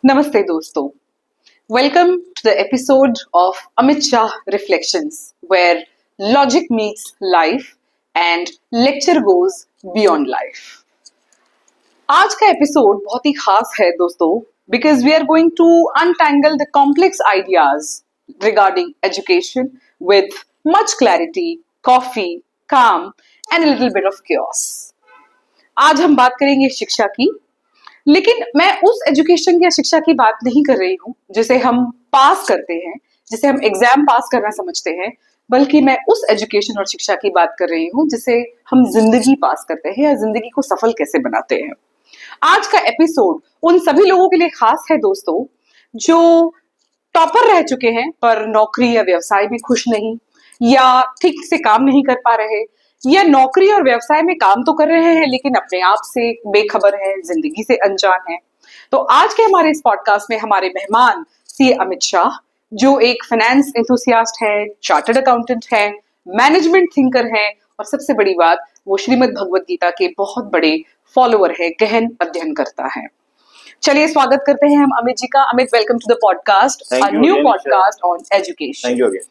Namaste dosto. Welcome to the episode of Amit Shah Reflections, where logic meets life and lecture goes beyond life. आज का episode बहुत ही खास है दोस्तों because we are going to untangle the complex ideas regarding education with much clarity, coffee, calm and a little bit of chaos. आज हम बात करेंगे शिक्षा की, लेकिन मैं उस एजुकेशन या शिक्षा की बात नहीं कर रही हूँ जिसे हम पास करते हैं, जिसे हम एग्जाम पास करना समझते हैं, बल्कि मैं उस एजुकेशन और शिक्षा की बात कर रही हूँ जिसे हम जिंदगी पास करते हैं या जिंदगी को सफल कैसे बनाते हैं। आज का एपिसोड उन सभी लोगों के लिए खास है दोस्तों जो टॉपर रह चुके हैं पर नौकरी या व्यवसाय में खुश नहीं, या ठीक से काम नहीं कर पा रहे, या नौकरी और व्यवसाय में काम तो कर रहे हैं लेकिन अपने आप से बेखबर है, जिंदगी से अनजान है। तो आज के हमारे इस पॉडकास्ट में हमारे मेहमान सीए अमित शाह, जो एक फाइनेंस एंथुसियास्ट है, चार्टर्ड अकाउंटेंट है, मैनेजमेंट थिंकर है और सबसे बड़ी बात वो श्रीमद् भगवद गीता के बहुत बड़े फॉलोअर है, गहन अध्ययन करता है। चलिए स्वागत करते हैं हम अमित जी का। Amit, welcome to the podcast, a new podcast on education. Thank you again.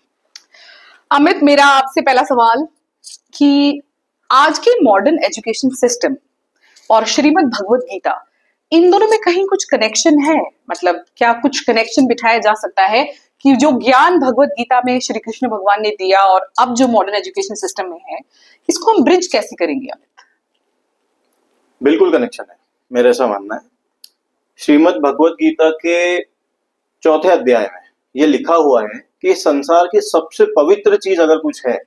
Amit, मेरा आपसे पहला सवाल कि आज के मॉडर्न एजुकेशन सिस्टम और श्रीमद् भगवद गीता, इन दोनों में कहीं कुछ कनेक्शन है? मतलब क्या कुछ कनेक्शन बिठाया जा सकता है कि जो ज्ञान भगवद गीता में श्री कृष्ण भगवान ने दिया और अब जो मॉडर्न एजुकेशन सिस्टम में है, इसको हम ब्रिज कैसे करेंगे अमित? बिल्कुल कनेक्शन है, मेरा ऐसा मानना है। श्रीमद् भगवद गीता के 4थे अध्याय में ये लिखा हुआ है कि संसार की सबसे पवित्र चीज अगर कुछ है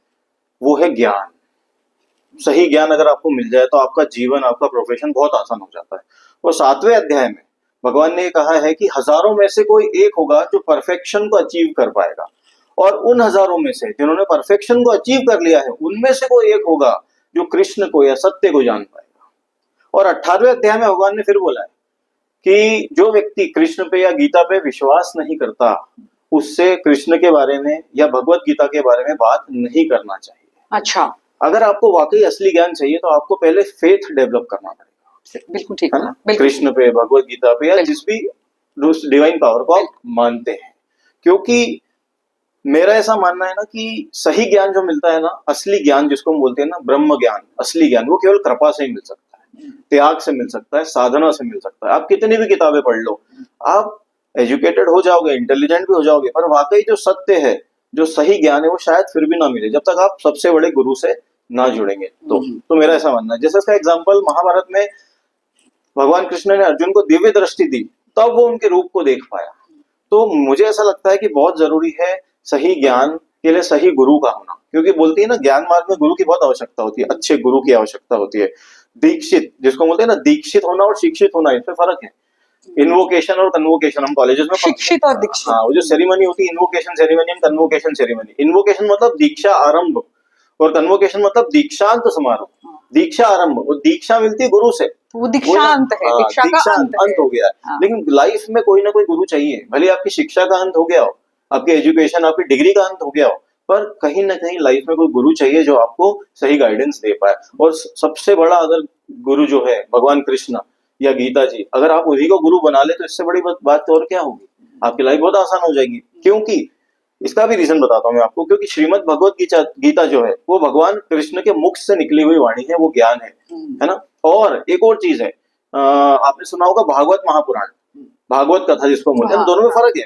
वो है ज्ञान। सही ज्ञान अगर आपको मिल जाए तो आपका जीवन, आपका प्रोफेशन बहुत आसान हो जाता है। और 7वें अध्याय में भगवान ने कहा है कि हजारों में से कोई एक होगा जो परफेक्शन को अचीव कर पाएगा, और उन हजारों में से जिन्होंने परफेक्शन को अचीव कर लिया है उनमें से कोई एक होगा जो कृष्ण को या सत्य को जान पाएगा। और 18वें अध्याय में भगवान ने फिर बोला है कि जो व्यक्ति कृष्ण पे या गीता पे विश्वास नहीं करता उससे कृष्ण के बारे में या भगवत गीता के बारे में बात नहीं करना चाहिए। अच्छा, अगर आपको वाकई असली ज्ञान चाहिए तो आपको पहले फेथ डेवलप करना पड़ेगा। बिल्कुल ठीक है ना, कृष्ण पे, भगवत गीता पे या जिस भी डिवाइन पावर को आप मानते हैं। क्योंकि मेरा ऐसा मानना है ना कि सही ज्ञान जो मिलता है ना, असली ज्ञान जिसको हम बोलते हैं ना, ब्रह्म ज्ञान, असली ज्ञान, वो केवल कृपा से ही मिल सकता है, त्याग से मिल सकता है, साधना से मिल सकता है। आप कितनी भी किताबें पढ़ लो, आप एजुकेटेड हो जाओगे, इंटेलिजेंट भी हो जाओगे, पर वाकई जो सत्य है, जो सही ज्ञान है, वो शायद फिर भी ना मिले जब तक आप सबसे बड़े गुरु से ना जुड़ेंगे। तो मेरा ऐसा मानना है। जैसे इसका एग्जाम्पल महाभारत में भगवान कृष्ण ने अर्जुन को दिव्य दृष्टि दी, तब वो उनके रूप को देख पाया। तो मुझे ऐसा लगता है कि बहुत जरूरी है सही ज्ञान के लिए सही गुरु का होना, क्योंकि बोलती है ना ज्ञान मार्ग में गुरु की बहुत आवश्यकता होती है, अच्छे गुरु की आवश्यकता होती है। दीक्षित जिसको बोलते हैं ना, दीक्षित होना और शिक्षित होना, इसमें फर्क है। इन्वोकेशन और कन्वोकेशन हम कॉलेजेस में शिक्षित और दीक्षित, हाँ, वो जो सेरेमनी होती है, invocation ceremony and convocation ceremony. Invocation मतलब दीक्षा आरंभ और कन्वोकेशन मतलब दीक्षांत समारोह। दीक्षा आरंभ, वो दीक्षा मिलती है गुरु से, वो दीक्षांत है, दीक्षा का अंत हो गया। लेकिन लाइफ में कोई ना कोई गुरु चाहिए, भले आपकी शिक्षा का अंत हो गया हो, आपकी एजुकेशन, आपकी डिग्री का अंत हो गया हो, पर कहीं ना कहीं लाइफ में कोई गुरु चाहिए जो आपको सही गाइडेंस दे पाए। और सबसे बड़ा अगर गुरु जो है भगवान कृष्ण या गीता जी, अगर आप उन्हीं को गुरु बना ले तो इससे बड़ी बात तो और क्या होगी, आपकी लाइफ बहुत आसान हो जाएगी। क्योंकि इसका भी रीजन बताता हूँ मैं आपको, क्योंकि श्रीमद् भगवत गीता जो है वो भगवान कृष्ण के मुख से निकली हुई वाणी है, वो ज्ञान है ना। और एक और चीज है, आपने सुना होगा भागवत महापुराण, भागवत कथा जिसको बोलते हैं, दोनों में फर्क है।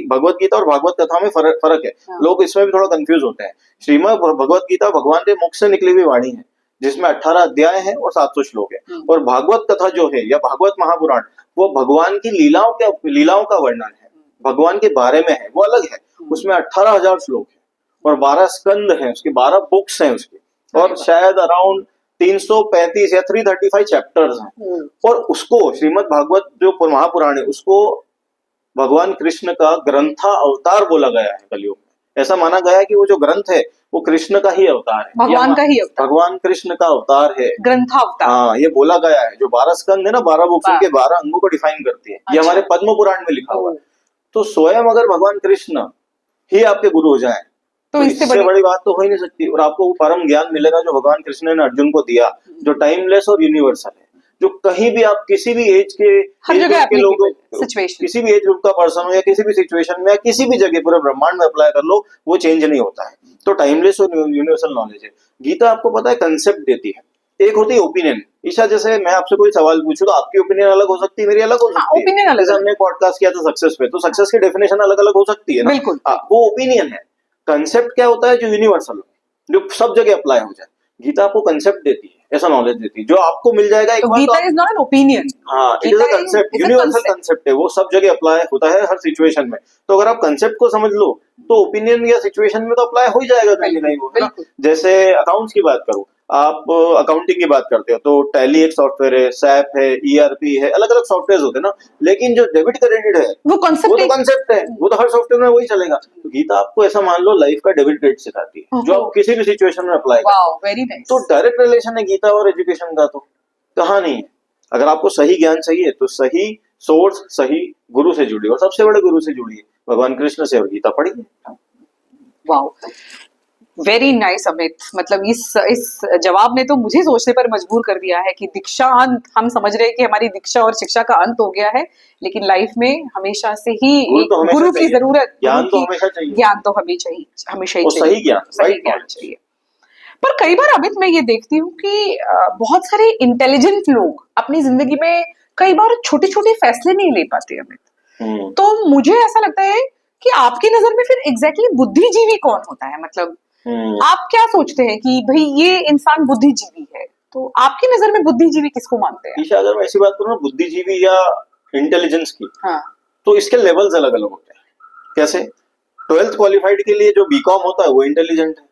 भगवत गीता और भागवत कथा में फर्क है। लोग इसमें भी थोड़ा कंफ्यूज होते हैं। श्रीमद् भगवत गीता भगवान के मुख से निकली हुई वाणी है, जिसमें 18 अध्याय है और 700 श्लोक है। और भागवत कथा जो है या भागवत महापुराण, वो भगवान की लीलाओं का वर्णन है, भगवान के बारे में है, वो अलग है। उसमें 18,000 श्लोक है और 12 स्कंद हैं, उसके 12 बुक्स हैं उसके, और शायद अराउंड 335 या 335 चैप्टर्स हैं। और उसको श्रीमद् भागवत जो महापुराण है, उसको भगवान कृष्ण का ग्रंथा अवतार बोला गया है कलयुग में। ऐसा माना गया है कि वो जो ग्रंथ है वो कृष्ण का ही अवतार है, भगवान का ही अवतार, भगवान कृष्ण का अवतार है, ग्रंथावतार। हाँ, ये बोला गया है। जो 12 स्कंद है ना, 12 बुक्स, उनके 12 अंगों को डिफाइन करती है। ये हमारे पद्म पुराण में लिखा हुआ है। तो स्वयं अगर भगवान कृष्ण ही आपके गुरु हो जाए तो इससे बड़ी बात तो हो ही नहीं सकती। और आपको वो परम ज्ञान मिलेगा जो भगवान कृष्ण ने अर्जुन को दिया, जो टाइमलेस और यूनिवर्सल है। जो कहीं भी आप किसी भी एज के हर age जगह group के लोगों सिचुएशन। किसी भी एज ग्रुप का पर्सन हो या किसी भी सिचुएशन में या किसी भी जगह पूरे ब्रह्मांड में अप्लाई कर लो, वो चेंज नहीं होता है। तो टाइमलेस और यूनिवर्सल नॉलेज है। गीता आपको पता है कंसेप्ट देती है। एक होती है ओपिनियन। ईशा, जैसे मैं आपसे कोई सवाल पूछूं तो आपकी ओपिनियन अलग हो सकती है, मेरी अलग हो सकती है। ओपिनियन अलग जैसे हमने पॉडकास्ट किया था सक्सेस पे, तो सक्सेस की डेफिनेशन अलग अलग हो सकती है ना। बिल्कुल। वो ओपिनियन है। कंसेप्ट क्या होता है? जो यूनिवर्सल हो, जो सब जगह अप्लाई हो जाए। गीता आपको कंसेप्ट देती है, ऐसा नॉलेज देती है जो आपको मिल जाएगा एक तो बार। Gita is not an opinion. हाँ, it is a concept, universal concept है, वो सब जगह अप्लाई होता है हर सिचुएशन में। तो अगर आप कंसेप्ट को समझ लो तो ओपिनियन या सिचुएशन में तो अप्लाई हो ही जाएगा कहीं ना कहीं वो, है ना। जैसे अकाउंट्स की बात करूं, आप अकाउंटिंग की बात करते हो तो टैली एक सॉफ्टवेयर है, सैप है, ईआरपी है, अलग अलग सॉफ्टवेयर होते हैं ना। लेकिन जो डेबिट क्रेडिट है वो तो कंसेप्ट है, वो तो हर सॉफ्टवेयर में वही चलेगा। तो गीता आपको ऐसा मान लो लाइफ का डेबिट क्रेडिट सिखाती है, जो आप किसी भी सिचुएशन में अप्लाई करो। तो डायरेक्ट रिलेशन है गीता और एजुकेशन का, तो कहाँ नहीं है। अगर आपको सही ज्ञान चाहिए तो सही सोर्स, सही गुरु से जुड़िए, और सबसे बड़े गुरु से जुड़िए, भगवान कृष्ण से, और गीता पढ़िए। Wow, very nice Amit. मतलब इस जवाब ने तो मुझे सोचने पर मजबूर कर दिया है कि दीक्षा अंत, हम समझ रहे हैं कि हमारी दीक्षा और शिक्षा का अंत हो गया है, लेकिन लाइफ में हमेशा से ही एक गुरु की जरूरत, ज्ञान तो हमेशा चाहिए, ज्ञान तो हमें चाहिए, हमेशा ही सही ज्ञान चाहिए। पर कई बार अमित मैं ये देखती हूँ कि बहुत सारे इंटेलिजेंट लोग अपनी जिंदगी में कई बार छोटे छोटे फैसले नहीं ले पाते अमित। तो मुझे ऐसा लगता है कि आपकी नजर में फिर एग्जैक्टली बुद्धिजीवी कौन होता है? मतलब आप क्या सोचते हैं कि भाई ये इंसान बुद्धिजीवी है? तो आपकी नजर में बुद्धिजीवी किसको मानते हैं? ईशा, अगर मैं ऐसी बात करूँ ना बुद्धिजीवी या इंटेलिजेंस की, हाँ, तो इसके लेवल्स अलग अलग होते हैं। कैसे? 12th क्वालिफाइड के लिए जो बीकॉम होता है वो इंटेलिजेंट है।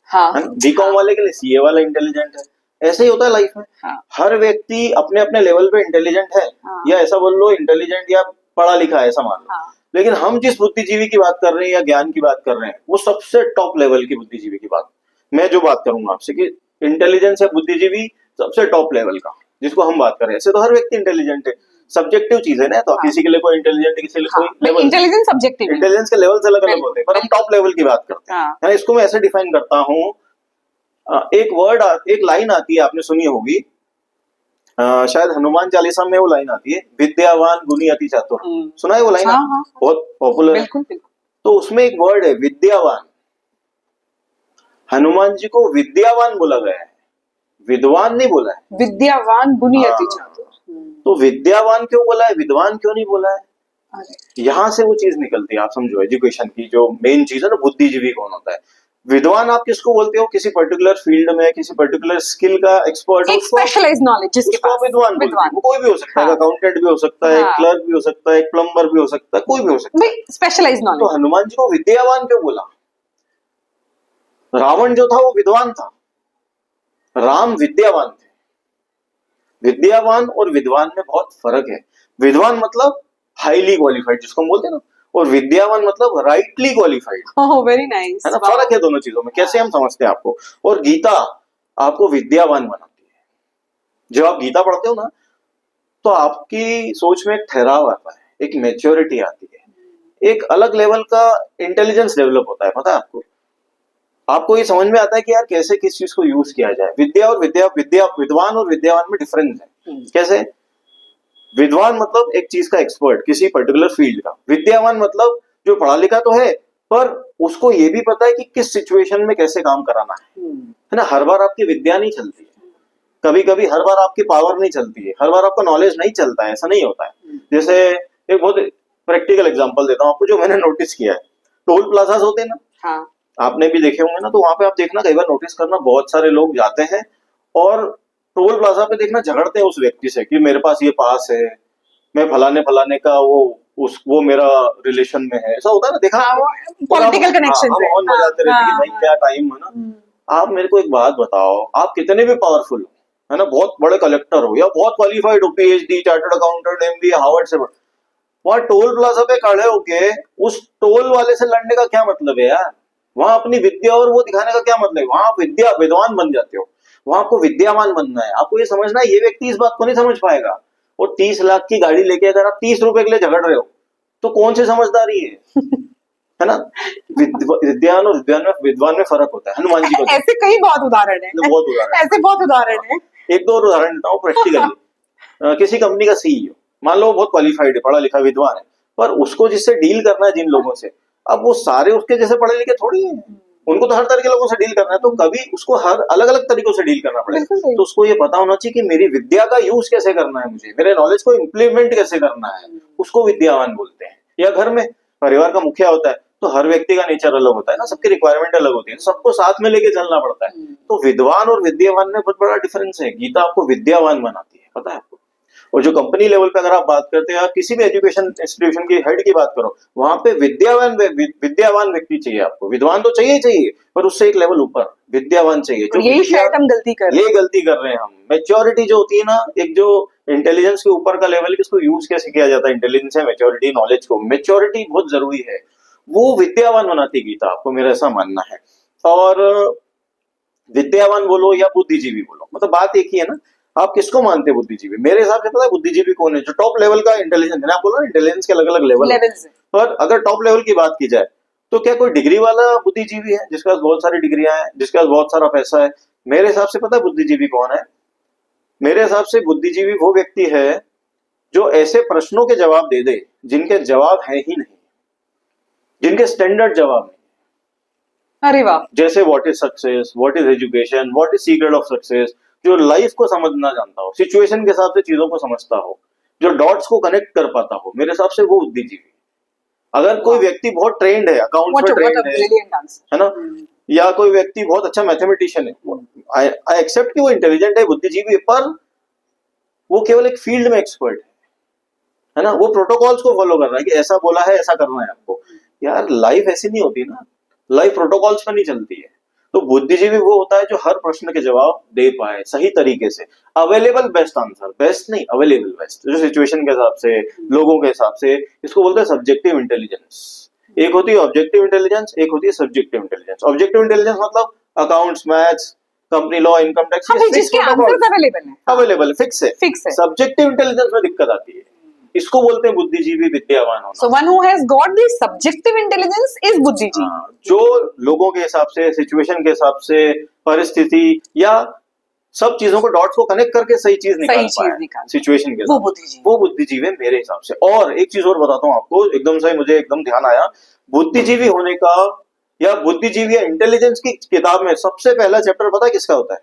हाँ, बीकॉम वाले के लिए सीए वाला इंटेलिजेंट है। ऐसे ही होता है लाइफ में। हर व्यक्ति अपने अपने लेवल पे इंटेलिजेंट है, या ऐसा बोल लो इंटेलिजेंट या पढ़ा लिखा है, ऐसा मान लो। लेकिन हम जिस बुद्धिजीवी की बात कर रहे हैं या ज्ञान की बात कर रहे हैं, वो सबसे टॉप लेवल की बुद्धिजीवी की बात मैं जो बात करूंगा आपसे, कि इंटेलिजेंस या बुद्धिजीवी सबसे टॉप लेवल का जिसको हम बात कर रहे हैं। ऐसे तो हर व्यक्ति इंटेलिजेंट है, सब्जेक्टिव चीज है ना, तो किसी के लिए कोई इंटेलिजेंट, किसी के लिए कोई लेवल। इंटेलिजेंस सब्जेक्टिव, इंटेलिजेंस के लेवल्स अलग अलग होते हैं, पर हम टॉप लेवल की बात करते हैं। इसको मैं ऐसे डिफाइन करता हूँ, एक लाइन आती है, आपने सुनी होगी, शायद हनुमान चालीसा में वो लाइन आती है, विद्यावान गुणी अति चातुर। सुना है वो लाइन? बहुत पॉपुलर है। तो उसमें एक वर्ड है विद्यावान। हनुमान जी को विद्यावान बोला गया है, विद्वान नहीं बोला है। विद्यावान गुणी अति चातुर। तो विद्यावान क्यों बोला है, विद्वान क्यों नहीं बोला है? यहां से वो चीज निकलती है, आप समझो एजुकेशन की जो मेन चीज है ना, बुद्धिजीवी कौन होता है। विद्वान आप किसको बोलते हो? किसी पर्टिकुलर फील्ड में, किसी पर्टिकुलर स्किल का एक्सपर्ट, एक स्पेशलाइज्ड नॉलेज जिसके पास, विद्वान बोलते हैं। वो कोई भी हो सकता है, अकाउंटेंट भी हो सकता है, क्लर्क भी हो सकता है, प्लम्बर भी हो सकता है, कोई भी हो सकता है, स्पेशलाइज्ड नॉलेज। तो हनुमान जी को विद्यावान क्यों बोला? रावण जो था वो विद्वान था, राम विद्यावान थे। विद्यावान और विद्वान में बहुत फर्क है। विद्वान मतलब हाईली क्वालिफाइड जिसको हम बोलते हैं ना, और विद्यावान मतलब राइटली क्वालिफाइड। वेरी नाइस, है ना। फर्क है दोनों चीजों में, कैसे हम समझते हैं आपको। और गीता आपको विद्यावान बनाती है। जब आप गीता पढ़ते हो ना, तो आपकी सोच में एक ठहराव आता है, एक मैच्योरिटी आती है, एक अलग लेवल का इंटेलिजेंस डेवलप होता है। पता है आपको ये समझ में आता है कि यार कैसे किस चीज को यूज किया जाए। विद्वान और विद्यावान में डिफरेंस है। कैसे? विद्वान मतलब एक चीज का एक्सपर्ट, किसी पर्टिकुलर फील्ड का। विद्यावान मतलब जो पढ़ा लिखा तो है, पर उसको ये भी पता है कि किस सिचुएशन में कैसे काम कराना है ना। हर बार आपकी विद्या नहीं चलती है, कभी कभी हर बार आपकी पावर नहीं चलती है, हर बार आपका नॉलेज नहीं चलता है, ऐसा नहीं होता है। जैसे एक बहुत प्रैक्टिकल एग्जांपल देता हूँ आपको, जो मैंने नोटिस किया है। टोल प्लाजा होते हैं ना, आपने भी देखे होंगे ना, तो वहां पे आप देखना, कई बार नोटिस करना, बहुत सारे लोग जाते हैं और टोल प्लाजा पे देखना झगड़ते हैं उस व्यक्ति से कि मेरे पास ये पास है, मैं फलाने फलाने का वो मेरा रिलेशन में है। ऐसा होता है ना, देखा? पॉलिटिकल कनेक्शन है। हम जाते रहते कि भाई क्या टाइम है ना। आप मेरे को एक बात बताओ, आप कितने भी पावरफुल हो, है ना, बहुत बड़े कलेक्टर हो या बहुत क्वालिफाइड हो, PhD, chartered accountant, MBA, Harvard से, वहां टोल प्लाजा पे खड़े होके उस टोल वाले से लड़ने का क्या मतलब है यार? वहां अपनी विद्या और वो दिखाने का क्या मतलब है? वहां आप विद्वान बन जाते हो, वहां आपको विद्यावान बनना है। आपको ये समझना है, ये व्यक्ति इस बात को नहीं समझ पाएगा। वो 30 लाख की गाड़ी लेके अगर आप 30 रुपए के लिए झगड़ रहे हो, तो कौन सी समझदारी है? है ना। विद्वान और विद्वान में फर्क होता है। हनुमान जी को ऐसे कई बहुत उदाहरण है, ऐसे बहुत उदाहरण है। एक दो और उदाहरण देता हूँ प्रैक्टिकली। किसी कंपनी का सीईओ, मान लो वो बहुत क्वालिफाइड है, पढ़ा लिखा विद्वान है, पर उसको जिससे डील करना है जिन लोगों से, अब वो सारे उसके जैसे पढ़े लिखे थोड़ी हैं, उनको तो हर तरह के लोगों से डील करना है, तो कभी उसको हर अलग अलग तरीकों से डील करना पड़ेगा। बिल्कुल सही। तो उसको ये पता होना चाहिए कि मेरी विद्या का यूज कैसे करना है, मुझे मेरे नॉलेज को इम्प्लीमेंट कैसे करना है, उसको विद्यावान बोलते हैं। या घर में परिवार का मुखिया होता है, तो हर व्यक्ति का नेचर अलग होता है ना, सबकी रिक्वायरमेंट अलग होती है, सबको साथ में लेके चलना पड़ता है। तो विद्वान और विद्यावान में बहुत बड़ा डिफरेंस है। गीता आपको विद्यावान बनाती है, पता है आपको। और जो कंपनी लेवल पे अगर आप बात करते हैं, आप किसी भी एजुकेशन इंस्टीट्यूशन की हेड की बात करो, वहां पे विद्यावान व्यक्ति चाहिए आपको। विद्वान तो चाहिए ही चाहिए, पर उससे एक लेवल ऊपर विद्यावान चाहिए। जो यही शायद हम गलती कर रहे हैं। ये गलती कर रहे हैं हम। मेच्योरिटी जो होती है ना, एक जो इंटेलिजेंस के ऊपर का लेवल है, इसको यूज कैसे किया जाता है, इंटेलिजेंस है मेच्योरिटी, नॉलेज को, मेच्योरिटी बहुत जरूरी है, वो विद्यावान बनाती है गीता आपको, मेरा ऐसा मानना है। और विद्यावान बोलो या बुद्धिजीवी बोलो, मतलब बात एक ही है ना। आप किसको मानते हैं बुद्धिजीवी? मेरे हिसाब से पता है बुद्धिजीवी कौन है? जो टॉप लेवल का इंटेलिजेंस है ना, आप बोलो ना इंटेलिजेंस के अलग अलग लेवल लेवल्स है। पर अगर टॉप लेवल की बात की जाए, तो क्या कोई डिग्री वाला बुद्धिजीवी है जिसके पास बहुत सारी डिग्रियां हैं, जिसके पास बहुत सारा पैसा है? मेरे हिसाब से पता है बुद्धिजीवी कौन है? मेरे हिसाब से बुद्धिजीवी वो व्यक्ति है जो ऐसे प्रश्नों के जवाब दे दे जिनके जवाब है ही नहीं, जिनके स्टैंडर्ड जवाब नहीं। अरे वाह। जैसे what is success, what is education, what is secret of success. जो लाइफ को समझना जानता हो, सिचुएशन के हिसाब से चीजों को समझता हो, जो डॉट्स को कनेक्ट कर पाता हो, मेरे हिसाब से वो बुद्धिजीवी। अगर कोई व्यक्ति बहुत ट्रेंड है, अकाउंट्स में ट्रेंड है ना, या कोई व्यक्ति बहुत अच्छा मैथमेटिशियन है, आई एक्सेप्ट कि वो इंटेलिजेंट है, बुद्धिजीवी है, पर वो केवल एक फील्ड में एक्सपर्ट है ना, वो प्रोटोकॉल्स को फॉलो कर रहा है कि ऐसा बोला है, ऐसा करना है आपको। यार लाइफ ऐसी नहीं होती ना, लाइफ प्रोटोकॉल्स पर नहीं चलती है। तो बुद्धिजीवी वो होता है जो हर प्रश्न के जवाब दे पाए सही तरीके से, अवेलेबल बेस्ट आंसर, बेस्ट नहीं अवेलेबल बेस्ट, जो सिचुएशन के हिसाब से, लोगों के हिसाब से। इसको बोलते हैं सब्जेक्टिव इंटेलिजेंस। एक होती है ऑब्जेक्टिव इंटेलिजेंस, एक होती है सब्जेक्टिव इंटेलिजेंस। ऑब्जेक्टिव इंटेलिजेंस मतलब accounts, maths, company law, income tax, जिसके आंसर्स अवेलेबल है, अवेलेबल फिक्स है। सब्जेक्टिव इंटेलिजेंस में दिक्कत आती है, इसको बोलते हैं बुद्धिजीवी, विद्यावान होना। So one who has got the subjective intelligence is बुद्धिजीवी। जो लोगों के हिसाब से, सिचुएशन के हिसाब से, परिस्थिति या सब चीजों को डॉट्स को कनेक्ट करके सही चीज निकाल पाए सिचुएशन के, वो बुद्धिजीवी है मेरे हिसाब से। और एक चीज और बताता हूँ आपको, एकदम से मुझे एकदम ध्यान आया, बुद्धिजीवी होने का या बुद्धिजीवी या इंटेलिजेंस की किताब में सबसे पहला चैप्टर पता है किसका होता है?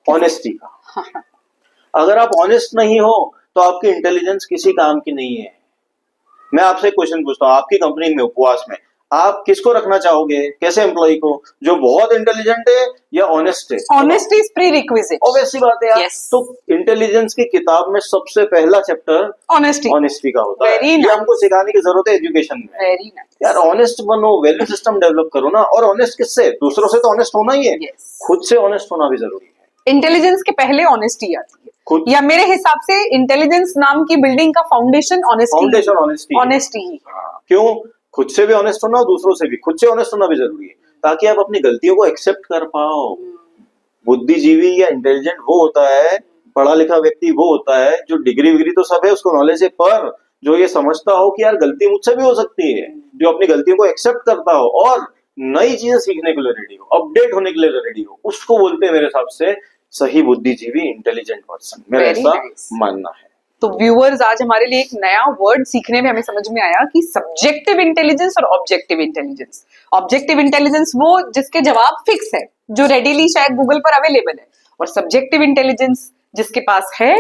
ऑनेस्टी का। अगर आप ऑनेस्ट नहीं हो तो आपकी इंटेलिजेंस किसी काम की नहीं है। मैं आपसे क्वेश्चन पूछता हूँ, आपकी कंपनी में, उपवास में, आप किसको रखना चाहोगे, कैसे एम्प्लॉय को? जो बहुत इंटेलिजेंट है या ऑनेस्ट है? ऑनेस्टी इज प्रीरिक्विजिट, ऑब्वियस सी बात है यार। तो इंटेलिजेंस की किताब में सबसे पहला चैप्टर ऑनेस्टी का होता है। ये हमको सिखाने की जरूरत है एजुकेशन में। यार ऑनेस्ट बनो, वैल्यू सिस्टम डेवलप करो ना। और ऑनेस्ट किससे? दूसरों से तो ऑनेस्ट होना ही है, खुद से ऑनेस्ट होना भी जरूरी है। इंटेलिजेंस के पहले ऑनेस्टी आती है, या मेरे हिसाब से इंटेलिजेंस नाम की बिल्डिंग का फाउंडेशन ऑनेस्टी ही। क्यों? खुद से भी ऑनेस्ट होना, दूसरों से भी, खुद से ऑनेस्ट होना भी जरूरी है, ताकि आप अपनी गलतियों को एक्सेप्ट कर पाओ। बुद्धिजीवी या इंटेलिजेंट वो होता है, पढ़ा लिखा व्यक्ति वो होता है जो डिग्री विग्री तो सब है, उसको नॉलेज है, पर जो ये समझता हो कि यार गलती मुझसे भी हो सकती है, जो अपनी गलतियों को एक्सेप्ट करता हो और नई चीजें सीखने के लिए रेडी हो, अपडेट होने के लिए रेडी हो, उसको बोलते हैं मेरे हिसाब से सही बुद्धिजीवी, इंटेलिजेंट पर्सन। मेरा ऐसा मानना है। तो व्यूअर्स, आज हमारे लिए एक नया वर्ड सीखने में हमें समझ में आया कि सब्जेक्टिव इंटेलिजेंस और ऑब्जेक्टिव इंटेलिजेंस। ऑब्जेक्टिव इंटेलिजेंस वो जिसके जवाब फिक्स है, जो रेडीली शायद गूगल पर अवेलेबल है, और सब्जेक्टिव इंटेलिजेंस जिसके पास है,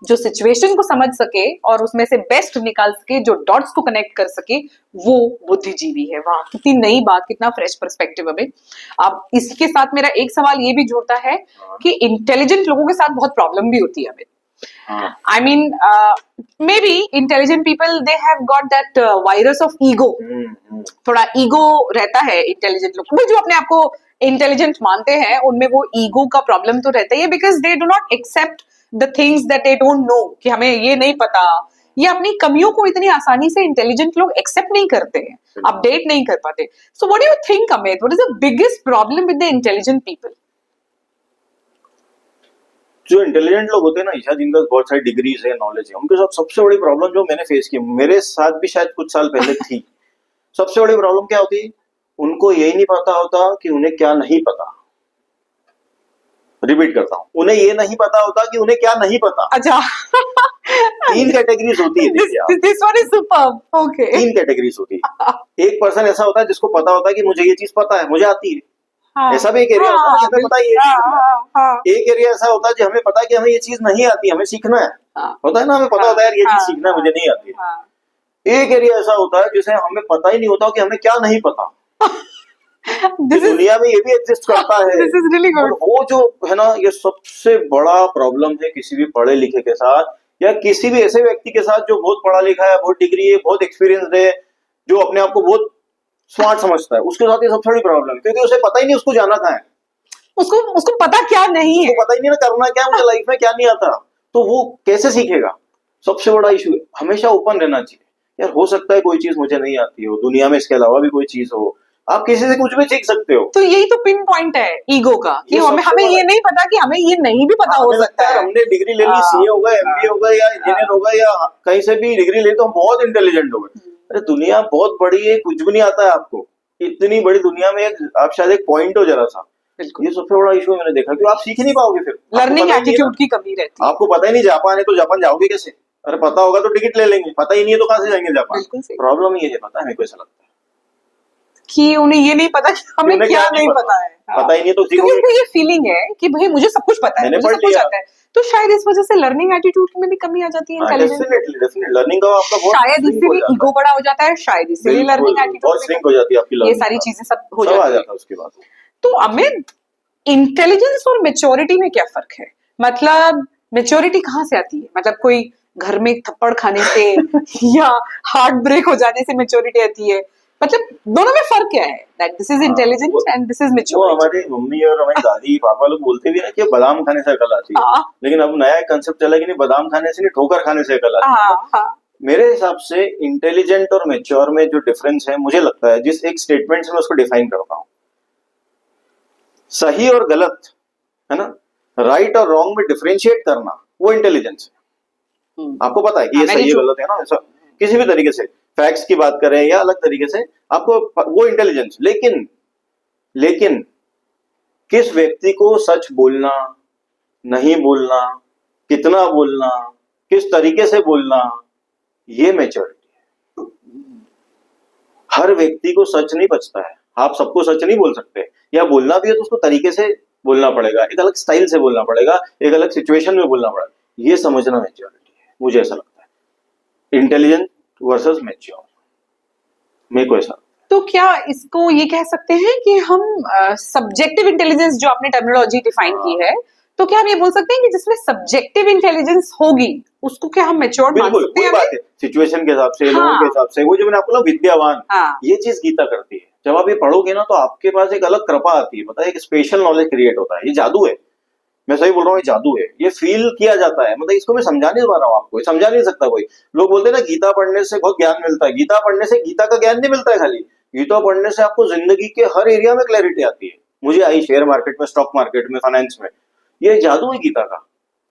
जो सिचुएशन को समझ सके और उसमें से बेस्ट निकाल सके, जो डॉट्स को कनेक्ट कर सके, वो बुद्धिजीवी है। वाह, कितनी नई बात, कितना फ्रेश पर्सपेक्टिव हमें। अब इसके साथ मेरा एक सवाल ये भी जुड़ता है कि इंटेलिजेंट लोगों के साथ बहुत प्रॉब्लम भी होती है हमें। I mean, maybe intelligent people, they have got that virus of ego. थोड़ा ईगो रहता है इंटेलिजेंट लोग, जो अपने आप को इंटेलिजेंट मानते हैं, उनमें वो ईगो का प्रॉब्लम तो रहता ही है, because they do not accept the things that they don't know, कि हमें ये नहीं पता, या अपनी कमियों को इतनी आसानी से इंटेलिजेंट लोग एक्सेप्ट नहीं करते हैं, अपडेट नहीं कर पाते। So what do you think Amit, what is the biggest problem with the intelligent people? जो इंटेलिजेंट लोग होते हैं ना ईशा, जिनका बहुत सारी डिग्रीज है, नॉलेज है, उनके साथ सबसे बड़ी प्रॉब्लम जो मैंने फेस की, मेरे साथ भी शायद कुछ साल पहले थी, सबसे बड़ी प्रॉब्लम क्या होती है? उनको यही नहीं पता होता कि उन्हें क्या नहीं पता। रिपीट करता हूँ, उन्हें ये नहीं पता होता कि उन्हें क्या नहीं पता। अच्छा। 3 कैटेगरीज होती है, देखिए आप, this one is superb. Okay. 3 categories होती है। एक पर्सन ऐसा होता है जिसको पता होता है कि मुझे ये चीज पता है, मुझे आती है, हाँ, ऐसा भी एक एरिया होता है ना कि हमें पता है ये चीज करना है। हाँ, एक एरिया ऐसा होता है कि हमें पता है कि हमें ये चीज नहीं आती, हमें सीखना है, हाँ, होता है ना, हमें पता होता है यार ये चीज सीखना है, मुझे नहीं आती है। हाँ। एक एरिया ऐसा होता है जिसे हमें पता ही नहीं होता कि हमें क्या नहीं पता। This is दुनिया में ये भी एग्जिस्ट करता है। this is really और good. वो जो है ना, ये सबसे बड़ा प्रॉब्लम है किसी भी पढ़े लिखे के साथ, या किसी भी ऐसे व्यक्ति के साथ जो बहुत पढ़ा लिखा है, बहुत डिग्री है, बहुत एक्सपीरियंस है, जो अपने आप को बहुत स्मार्ट समझता है, उसके साथ ये सबसे बड़ी प्रॉब्लम है, क्योंकि उसे पता ही नहीं उसको जाना कहाँ है, उसको पता क्या नहीं है। उसको पता ही नहीं ना करना क्या है, मुझे लाइफ में क्या नहीं आता, तो वो कैसे सीखेगा। सबसे बड़ा इशू है, हमेशा ओपन रहना चाहिए। यार हो सकता है कोई चीज मुझे नहीं आती हो, दुनिया में इसके अलावा भी कोई चीज हो, आप किसी से कुछ भी सीख सकते हो। तो यही तो पिन पॉइंट है ईगो का, कि ये हमें सबसे ये नहीं पता कि हमें ये नहीं भी पता हो हमें लगता सकता है है। हमने डिग्री ले ली, सीए हो गए, एमबीए हो गए, या इंजीनियर हो गए, या कहीं से भी डिग्री ले, तो हम बहुत इंटेलिजेंट हो गए। अरे दुनिया बहुत बड़ी है, कुछ भी नहीं आता है आपको, इतनी बड़ी दुनिया में आप शायद एक पॉइंट हो जरा सा। ये सबसे बड़ा इशू मैंने देखा, क्योंकि आप सीख ही नहीं पाओगे, फिर लर्निंग एटीट्यूड की कमी रहती है। आपको पता ही नहीं जापान है तो जापान जाओगे कैसे, अरे पता होगा तो टिकट ले लेंगे, पता ही नहीं है तो कहां से जाएंगे जापान। बिल्कुल सही। प्रॉब्लम ये है, पता है मेरे को ऐसा लगता है कि उन्हें ये नहीं पता कि हमें उन्हें क्या नहीं पता है। पता ही नहीं तो क्योंकि उनको ये फीलिंग है कि भाई मुझे सब कुछ पता है, मैंने मुझे पढ़ सब कुछ लिया। आता है, तो शायद इस वजह से लर्निंग एटीट्यूड में भी कमी आ जाती है, इंटेलिजेंस। डेफिनेटली लर्निंग का आपका बहुत शायद shrink हो इसीलिए जाता है। ईगो बड़ा हो जाता है, शायद इसीलिए बिल्कुल, लर्निंग बहुत एटीट्यूड श्रिंक हो जाती है आपकी ये लर्निंग सारी का। चीजें सब हो सब आ जाती है। जाता है उसके बाद। तो अमित, इंटेलिजेंस और मेच्योरिटी में क्या फर्क है? मतलब मेच्योरिटी कहाँ से आती है? मतलब कोई घर में थप्पड़ खाने से या हार्ट ब्रेक हो जाने से मेच्योरिटी आती है? मतलब दोनों में फर्क क्या है? That this is intelligence and this is वो मेच्योरिटी। हमारी मम्मी और हमारी दादी पापा लोग बोलते भी ना कि बादाम खाने से अकल आती है, हाँ लेकिन अब नया कंसेप्ट चला कि नहीं, बादाम खाने से नहीं, ठोकर खाने से अकल आती है। हाँ हाँ। मेरे हिसाब से इंटेलिजेंट और मेच्योर में जो डिफरेंस है, मुझे लगता है, जिस एक स्टेटमेंट से मैं उसको डिफाइन करता हूँ, सही और गलत है ना, राइट और रॉन्ग में डिफरेंशिएट करना, वो इंटेलिजेंस है। आपको पता है कि ये सही है गलत है ना, ऐसा किसी भी तरीके से फैक्ट्स की बात करें या अलग तरीके से, आपको वो इंटेलिजेंस। लेकिन किस व्यक्ति को सच बोलना, नहीं बोलना, कितना बोलना, किस तरीके से बोलना, ये मैच्योरिटी है। हर व्यक्ति को सच नहीं बचता है, आप सबको सच नहीं बोल सकते, या बोलना भी है तो उसको तरीके से बोलना पड़ेगा, एक अलग स्टाइल से बोलना पड़ेगा, एक अलग सिचुएशन में बोलना पड़ेगा। ये समझना मैच्योरिटी है, मुझे ऐसा लगता है। इंटेलिजेंट वर्सेस मैच्योर, मेरे को ऐसा। तो क्या इसको ये कह सकते हैं कि हम सब्जेक्टिव इंटेलिजेंस जो आपने टर्मिनोलॉजी डिफाइन की है, तो क्या हम ये बोल सकते हैं कि जिसमें सब्जेक्टिव इंटेलिजेंस होगी उसको क्या हम मैच्योर मान बिल्कुल सकते वही हैं? बात है, सिचुएशन के हिसाब से, लोगों के हिसाब से, वो जो मैंने आपको बोला विद्यावान, ये चीज गीता करती है। जब आप ये पढ़ोगे ना तो आपके पास एक अलग कृपा आती है, पता है, एक स्पेशल नॉलेज क्रिएट होता है। ये जादू है, मैं सही बोल रहा हूँ, ये जादू है, ये फील किया जाता है। मतलब इसको मैं समझा नहीं पा रहा हूँ आपको, ये समझा नहीं सकता कोई। लोग बोलते हैं ना गीता पढ़ने से बहुत ज्ञान मिलता है, गीता पढ़ने से गीता का ज्ञान नहीं मिलता है खाली, गीता पढ़ने से आपको जिंदगी के हर एरिया में क्लैरिटी आती है। मुझे आई शेयर मार्केट में, स्टॉक मार्केट में, फाइनेंस में, ये जादू है गीता का।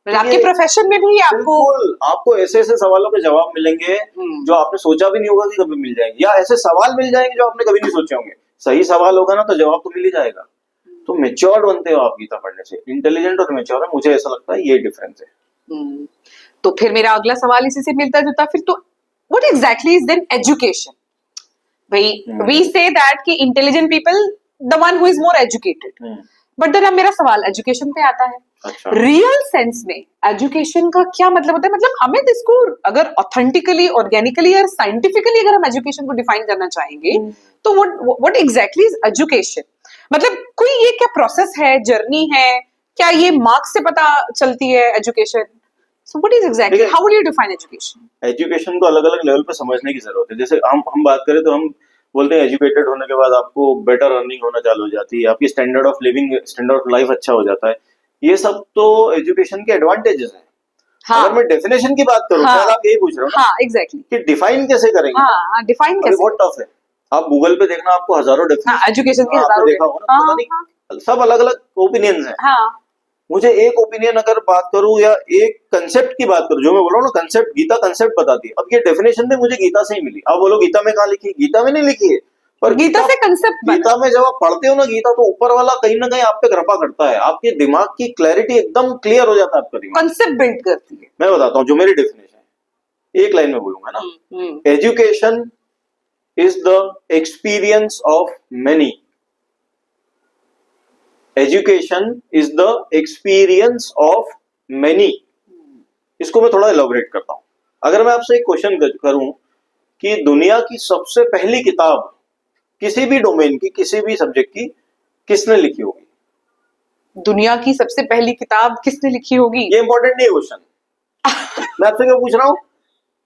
आपके प्रोफेशन में भी आपको ऐसे ऐसे सवालों के जवाब मिलेंगे जो आपने सोचा भी नहीं होगा कि कभी मिल जाएंगे, या ऐसे सवाल मिल जाएंगे जो आपने कभी नहीं सोचे होंगे। सही सवाल होगा ना तो जवाब तो मिल ही जाएगा। तो मेच्योर्ड बनते हो आप गीता पढ़ने से। इंटेलिजेंट और मेच्योर है, मुझे ऐसा लगता है ये डिफरेंस है। तो फिर मेरा अगला सवाल इसी से मिलता जुलता, फिर तो what exactly is then education? भाई वी से दैट कि intelligent people the one who is more educated, but then अब मेरा सवाल एजुकेशन पे आता है। अच्छा। रियल सेंस में एजुकेशन का क्या मतलब होता है? मतलब अमित, इसको अगर ऑथेंटिकली, ऑर्गेनिकली और साइंटिफिकली अगर हम एजुकेशन को डिफाइन करना चाहेंगे तो व्हाट एग्जैक्टली इज एजुकेशन? मतलब कोई ये क्या प्रोसेस है, जर्नी है, क्या ये मार्क्स से पता चलती है education? So what is exactly, how will you define education? Education को अलग अलग लेवल पे समझने की जरूरत है। जैसे हम बात करें तो हम बोलते हैं एजुकेटेड होने के बाद आपको बेटर अर्निंग होना चालू हो जाती है, आपकी standard of living, standard of life अच्छा हो जाता है। ये सब तो एजुकेशन के एडवांटेजेस हैं। हाँ। अगर मैं डेफिनेशन की बात करूं, हाँ। आप यही पूछ रहे हो ना? हाँ, एग्जैक्टली। कि डिफाइन कैसे करेंगे? हाँ, डिफाइन कैसे? बहुत टफ है। आप गूगल पे देखना, आपको हजारों डेफिनेशन एजुकेशन के हजारों देखा होगा ना, पता नहीं, सब अलग अलग ओपिनियंस हैं। हाँ। मुझे एक ओपिनियन अगर बात करूं या एक कंसेप्ट की बात करूं, जो मैं बोल रहा हूँ ना, कंसेप्ट, गीता कंसेप्ट बताती है। अब ये डेफिनेशन भी मुझे गीता से ही मिली। अब बोलो गीता में कहाँ लिखी? गीता में नहीं लिखी है, पर गीता से कंसेप्ट बना। गीता में जब आप पढ़ते हो ना गीता, तो ऊपर वाला कहीं ना कहीं आप पे कृपा करता है, आपके दिमाग की क्लैरिटी एकदम क्लियर हो जाता है आपका दिमाग। कंसेप्ट बिल्ड करती है। मैं बताता हूँ जो मेरी डेफिनेशन है, एक लाइन में बोलूंगा ना, education is the experience of many. Education is the experience of many. इसको मैं थोड़ा एलॉबरेट करता हूं। अगर मैं आपसे एक क्वेश्चन करूं कि दुनिया की सबसे पहली किताब किसी भी डोमेन की, किसी भी सब्जेक्ट की, किसने लिखी होगी? दुनिया की सबसे पहली किताब किसने लिखी होगी? ये इंपॉर्टेंट नहीं है क्वेश्चन। मैं आपसे क्या पूछ रहा हूं,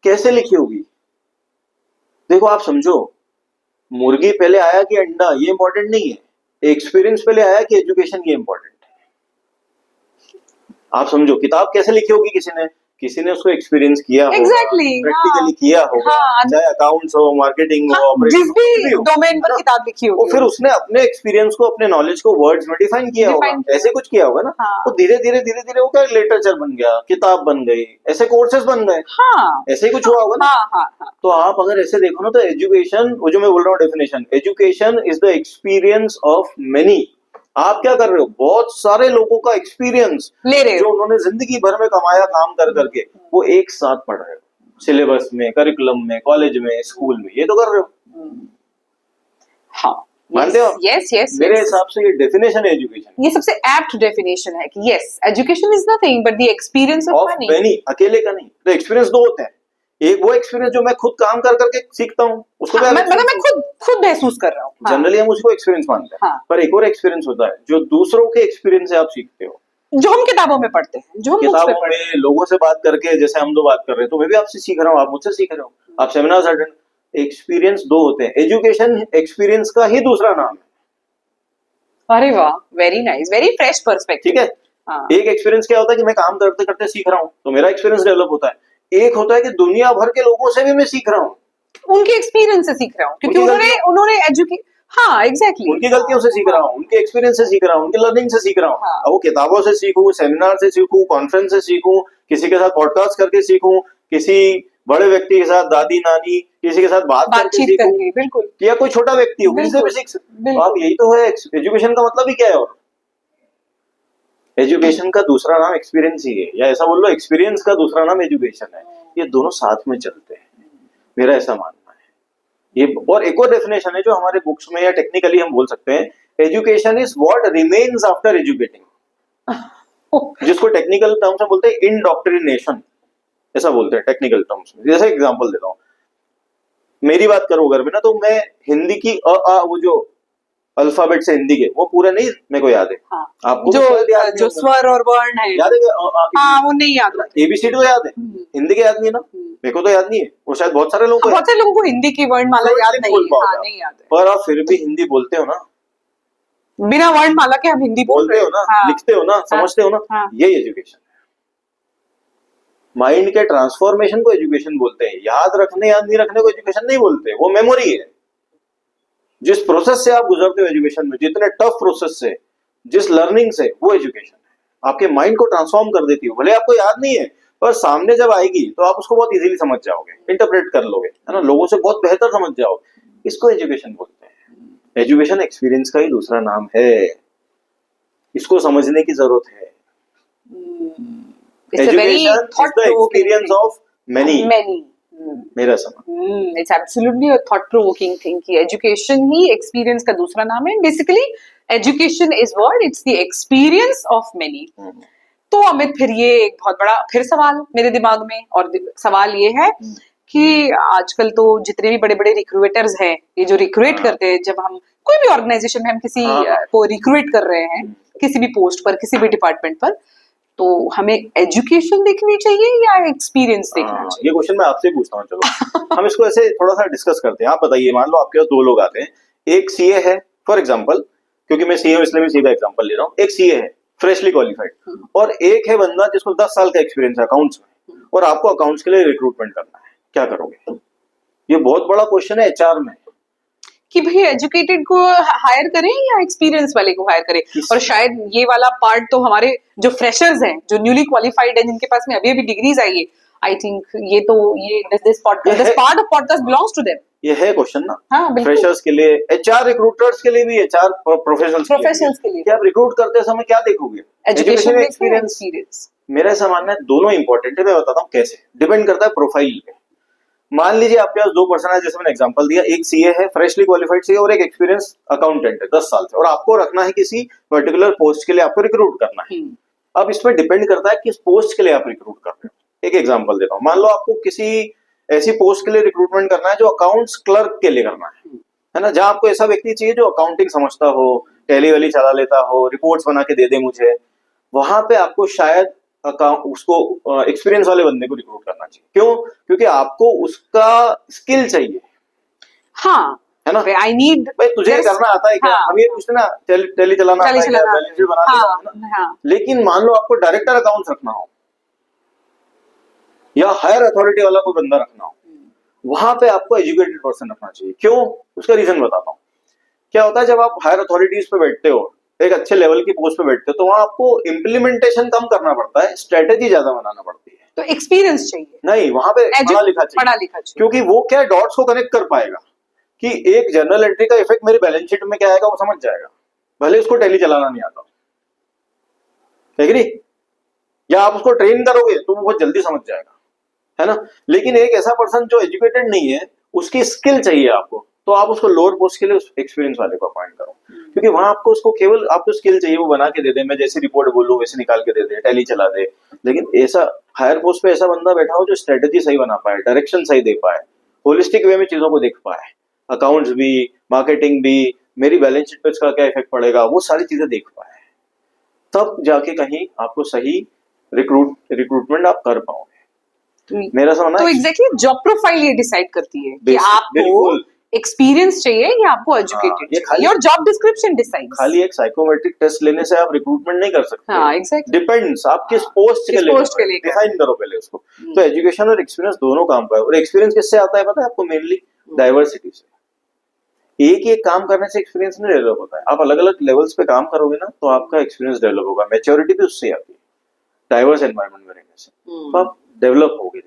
कैसे लिखी होगी? देखो आप समझो, मुर्गी पहले आया कि अंडा, ये इंपॉर्टेंट नहीं है। एक्सपीरियंस पहले आया कि एजुकेशन, ये इंपॉर्टेंट है। आप समझो, किताब कैसे लिखी होगी? किसी ने उसको एक्सपीरियंस किया होगा, Exactly, प्रैक्टिकली किया होगा, चाहे अकाउंट्स हो, मार्केटिंग हो, जिस भी ऑपरेशन हो, डोमेन पर किताब लिखी वो होगी, फिर उसने अपने एक्सपीरियंस को, अपने नॉलेज को वर्ड्स में डिफाइन किया होगा, ऐसे कुछ किया होगा ना। तो धीरे धीरे वो क्या लिटरेचर बन गया, किताब बन गई, ऐसे कोर्सेज बन गए, ऐसे ही कुछ हुआ होगा ना। तो आप अगर ऐसे देखो ना, तो एजुकेशन, वो जो मैं बोल रहा हूँ definition, education is the experience of many. आप क्या कर रहे हो, बहुत सारे लोगों का एक्सपीरियंस ले रहे हो, जो उन्होंने जिंदगी भर में कमाया काम कर करके, वो एक साथ पढ़ रहे हो, सिलेबस में, करिकुलम में, कॉलेज में, स्कूल में, ये तो कर रहे हो। हाँ, मानते हो? यस। मेरे हिसाब से ये डेफिनेशन है एजुकेशन। ये सबसे एप्ट डेफिनेशन है कि yes, education is nothing but the experience of money. अकेले का नहीं, तो एक्सपीरियंस दो होते हैं। एक वो एक्सपीरियंस जो मैं खुद काम कर करके सीखता हूँ, उसको मैं खुद महसूस कर रहा हूँ, जनरली हम उसको एक्सपीरियंस मानते हैं। पर एक और एक्सपीरियंस होता है जो दूसरों के एक्सपीरियंस से आप सीखते हो, जो हम किताबों में पढ़ते हैं, जो हम किताबों में लोगों से बात करके, जैसे हम दो बात कर रहे हैं, तो मैं भी आपसे सीख रहा हूँ, आप मुझसे सीख रहे हो, आप सेमिनार अटेंड। एक्सपीरियंस दो होते हैं, एजुकेशन एक्सपीरियंस का ही दूसरा नाम है। अरे वाह, very nice, very fresh perspective. ठीक है। एक एक्सपीरियंस क्या होता है कि मैं काम करते करते सीख रहा हूँ, तो मेरा एक्सपीरियंस डेवलप होता है। एक होता है कि दुनिया भर के लोगों से भी मैं सीख रहा हूँ, उनके एक्सपीरियंस से सीख रहा हूँ, क्योंकि उन्होंने एजुकेट, हाँ एग्जैक्टली, उनकी गलतियों से सीख रहा हूँ, उनके एक्सपीरियंस से सीख रहा हूँ, उनकी लर्निंग से सीख रहा हूँ। अब वो किताबों से सीखूं, सेमिनार से सीखूं, कॉन्फ्रेंस से सीखूं, किसी के साथ पॉडकास्ट करके सीखूं, किसी बड़े व्यक्ति के साथ, दादी नानी, किसी के साथ बातचीत करके, बिल्कुल, या कोई छोटा व्यक्ति हो, किसी से भी सीख। अब यही तो है एजुकेशन का मतलब ही क्या है। और एजुकेशन का दूसरा नाम एक्सपीरियंस ही है, या ऐसा बोल लो एक्सपीरियंस का दूसरा नाम एजुकेशन है। ये दोनों साथ में चलते हैं, मेरा ऐसा मानना है। ये और एक और डेफिनेशन है जो हमारे बुक्स में, या टेक्निकली हम बोल सकते हैं, education is what remains after educating, जिसको टेक्निकल टर्म्स में बोलते हैं इंडॉक्ट्रिनेशन, ऐसा बोलते हैं टेक्निकल टर्म्स में। जैसे एग्जांपल देता हूँ, मेरी बात करूं अगर मैं ना, तो मैं हिंदी की वो जो अल्फाबेट से हिंदी के, वो पूरे नहीं मेरे को याद है। आपको जो स्वर और वर्ण है याद है? वो नहीं याद, एबीसीडी तो याद है, हिंदी के याद नहीं है ना। मेरे को तो याद नहीं है, वो शायद बहुत सारे लोगों को हिंदी की वर्णमाला याद नहीं है, पर आप फिर भी हिंदी बोलते हो ना, बिना वर्णमाला के हम हिंदी बोलते हो ना, लिखते हो ना, समझते हो ना। यही एजुकेशन है। माइंड के ट्रांसफॉर्मेशन को एजुकेशन बोलते हैं। याद रखने, याद नहीं रखने को एजुकेशन नहीं बोलते, वो मेमोरी है। जिस प्रोसेस से आप गुजरते हो एजुकेशन में, जितने टफ प्रोसेस से, जिस लर्निंग से, वो एजुकेशन है। आपके माइंड को ट्रांसफॉर्म कर देती है। भले आपको याद नहीं है, पर सामने जब आएगी तो आप उसको बहुत इजीली समझ जाओगे, इंटरप्रेट कर लोगे, है ना, लोगों से बहुत बेहतर समझ जाओगे। इसको एजुकेशन बोलते हैं। एजुकेशन एक्सपीरियंस का ही दूसरा नाम है, इसको समझने की जरूरत है। Education is the experience of many, मेरा समझ। It's absolutely a thought provoking thing कि एजुकेशन ही एक्सपीरियंस का दूसरा नाम है। Basically education is what, it's the experience of many. तो अमित, फिर ये एक बहुत बड़ा फिर सवाल मेरे दिमाग में, और सवाल ये है कि आजकल तो जितने भी बड़े बड़े रिक्रूटर्स हैं, ये जो रिक्रूट करते हैं, जब हम कोई भी ऑर्गेनाइजेशन में हम किसी को रिक्रूट कर रहे हैं, किसी भी पोस्ट पर, किसी भी डिपार्टमेंट पर, तो हमें एजुकेशन देखनी चाहिए या एक्सपीरियंस देखना चाहिए? ये क्वेश्चन मैं आपसे पूछता हूँ। चलो हम इसको ऐसे थोड़ा सा डिस्कस करते हैं। आप बताइए, मान लो आपके पास दो लोग आते हैं, एक सीए है फॉर एग्जांपल, क्योंकि मैं सीए हूं इसलिए मैं सीधा एग्जांपल ले रहा हूँ। एक सीए है फ्रेशली क्वालिफाइड, और एक है बंदा जिसको 10 साल का एक्सपीरियंस है अकाउंट्स में, और आपको अकाउंट्स के लिए रिक्रूटमेंट करना है, क्या करोगे? ये बहुत बड़ा क्वेश्चन है एचआर में, कि भाई एजुकेटेड को हायर करें या एक्सपीरियंस वाले को हायर करें। और शायद ये वाला पार्ट तो हमारे जो फ्रेशर्स हैं, जो न्यूली क्वालिफाइड हैं, जिनके पास में अभी अभी डिग्रीज आई है, आई थिंक ये this part of podcast belongs to them. ये है क्वेश्चन ना, हाँ बिल्कुल, फ्रेशर्स के लिए, एचआर रिक्रूटर्स के लिए भी, एचआर प्रोफेशनल्स के लिए कि आप रिक्रूट करते समय क्या देखोगे? Education experience. मेरा ऐसा मानना है दोनों इंपॉर्टेंट है। मैं बताता हूँ कैसे, डिपेंड करता है प्रोफाइल पे। मान लीजिए आपके पास दो पर्सन है, जैसे मैंने एग्जांपल दिया, एक सीए है, फ्रेशली क्वालिफाइड सीए, और एक एक्सपीरियंस अकाउंटेंट है 10 साल से, और आपको रखना है किसी पर्टिकुलर पोस्ट के लिए, आपको रिक्रूट करना है। अब इसमें डिपेंड करता है किस पोस्ट के लिए आप रिक्रूट कर रहे हो। एक एग्जांपल देता हूँ, मान लो आपको किसी ऐसी पोस्ट के लिए रिक्रूटमेंट करना है जो अकाउंट्स क्लर्क के लिए करना है ना, जहां आपको ऐसा व्यक्ति चाहिए जो अकाउंटिंग समझता हो, टैली वैली चला लेता हो, रिपोर्ट्स बना के दे दे मुझे। वहां पे आपको शायद उसको एक्सपीरियंस वाले बंदे को रिक्रूट करना चाहिए। क्यों? क्योंकि आपको उसका स्किल चाहिए। हाँ, है ना, आई नीड, भाई तुझे करना आता है क्या? हम ये पूछते ना, टैली चलाना आता है क्या, बैलेंस शीट बना देगा ना। लेकिन मान लो आपको डायरेक्टर अकाउंट्स रखना हो या हायर अथॉरिटी वाला कोई बंदा रखना हो, वहां पे आपको एजुकेटेड पर्सन रखना चाहिए। क्यों? उसका रीजन बताता हूँ। क्या होता है, जब आप हायर अथॉरिटीज पे बैठते हो, एक अच्छे लेवल की पोस्ट पे बैठते हो, तो वहां आपको इम्प्लीमेंटेशन कम करना पड़ता है, स्ट्रेटेजी ज्यादा बनाना पड़ती है। तो एक्सपीरियंस चाहिए नहीं, वहां पे पढ़ा लिखा चाहिए, क्योंकि वो क्या डॉट्स को कनेक्ट कर पाएगा कि एक जर्नल एंट्री का इफेक्ट मेरी बैलेंस शीट में क्या आएगा वो समझ जाएगा, भले उसको टैली चलाना नहीं आता। एग्री? या आप उसको ट्रेन करोगे तो वो बहुत जल्दी समझ जाएगा, है ना। लेकिन एक ऐसा पर्सन जो एजुकेटेड नहीं है, उसकी स्किल चाहिए आपको, तो आप उसको लोअर पोस्ट के लिए उस एक्सपीरियंस वाले को अपॉइंट करो, क्योंकि वहां आपको उसको केवल आपको स्किल चाहिए, वो बना के दे दे, मैं जैसी रिपोर्ट बोलूं वैसे निकाल के दे दे, टैली चला दे। लेकिन ऐसा हायर पोस्ट पे ऐसा बंदा बैठा हो जो स्ट्रेटेजी सही बना पाए, डायरेक्शन सही दे पाए, होलिस्टिक वे में चीजों को देख पाए, अकाउंट्स भी, मार्केटिंग भी, मेरी बैलेंस शीट पे इसका क्या इफेक्ट पड़ेगा, वो सारी चीजें देख पाए, तब जाके कहीं आपको सही रिक्रूटमेंट आप कर पाओगे। मेरा समझना तो एग्जैक्टली जॉब प्रोफाइल ये डिसाइड करती है कि आपको एक्सपीरियंस चाहिए या आपको एजुकेटेड चाहिए, और जॉब डिस्क्रिप्शन डिसाइड। खाली एक साइकोमेट्रिक टेस्ट लेने से आप रिक्रूटमेंट नहीं कर सकते। हाँ, exactly. डिपेंड्स आप किस पोस्ट के लिए डिफाइन करो पहले उसको। तो एजुकेशन और एक्सपीरियंस दोनों काम का है। और एक्सपीरियंस किससे आता है पता है आपको? मेनली डाइवर्सिटी से। एक ही काम करने से एक्सपीरियंस नहीं डेवलप होता है। आप अलग अलग लेवल्स पे काम करोगे ना, तो आपका एक्सपीरियंस डेवलप होगा। मैच्योरिटी भी उससे आती है, डाइवर्स एनवायरनमेंट में रहने से, तो आप डेवलप होगे।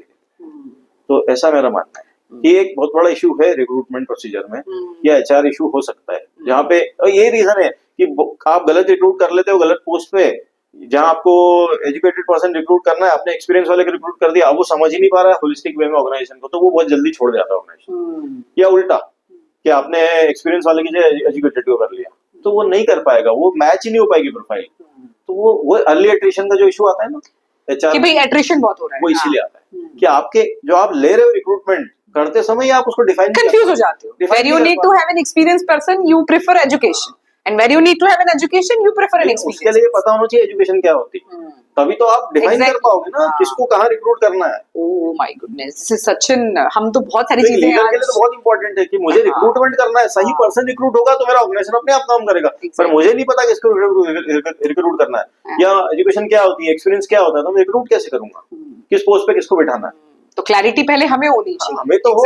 तो ऐसा मेरा मानना है कि एक बहुत बड़ा इशू है रिक्रूटमेंट प्रोसीजर में, या एचआर इशू हो सकता है, जहाँ पे ये रीजन है कि आप गलत रिक्रूट कर लेते हो गलत पोस्ट पे, जहाँ आपको एजुकेटेड पर्सन रिक्रूट करना है, आपने एक्सपीरियंस वाले को रिक्रूट कर दिया, अब वो समझ ही नहीं पा रहा है होलिस्टिक वे में ऑर्गेनाइजेशन को, तो वो बहुत जल्दी छोड़ जाता है ऑर्गेनाइजेशन। या उल्टा कि आपने एक्सपीरियंस वाले की जगह एजुकेटेड को कर लिया, तो वो नहीं कर पाएगा, वो मैच ही नहीं हो पाएगी प्रोफाइल। तो वो अर्ली एट्रिशन का जो इशू आता है ना एचआर, कि भाई एट्रिशन बहुत हो रहा है, वो इसीलिए आता है कि आपके जो आप ले रहे हो रिक्रूटमेंट करते समय आप उसको डिफाइन कंफ्यूज हो जाते हो। Where you need to have an experienced person, you prefer education, and where you need to have an education, you prefer an experience. उसके लिए पता होना चाहिए एजुकेशन क्या होती है, तभी तो आप डिफाइन कर पाओगे ना किसको कहाँ रिक्रूट करना है। Oh my goodness, this is such an, हम तो बहुत सारी चीजें लीडर के लिए तो बहुत इंपॉर्टेंट है कि मुझे रिक्रूटमेंट करना है, सही पर्सन रिक्रूट होगा तो मेरा ऑर्गेनाइजेशन अपने आप काम करेगा। पर मुझे नहीं पता किसको रिक्रूट करना है, या एजुकेशन क्या होती है, एक्सपीरियंस क्या होता है, तो मैं रिक्रूट कैसे करूंगा, किस पोस्ट पे किसको बैठाना है। तो क्लैरिटी पहले हमें होनी चाहिए, हमें तो हो,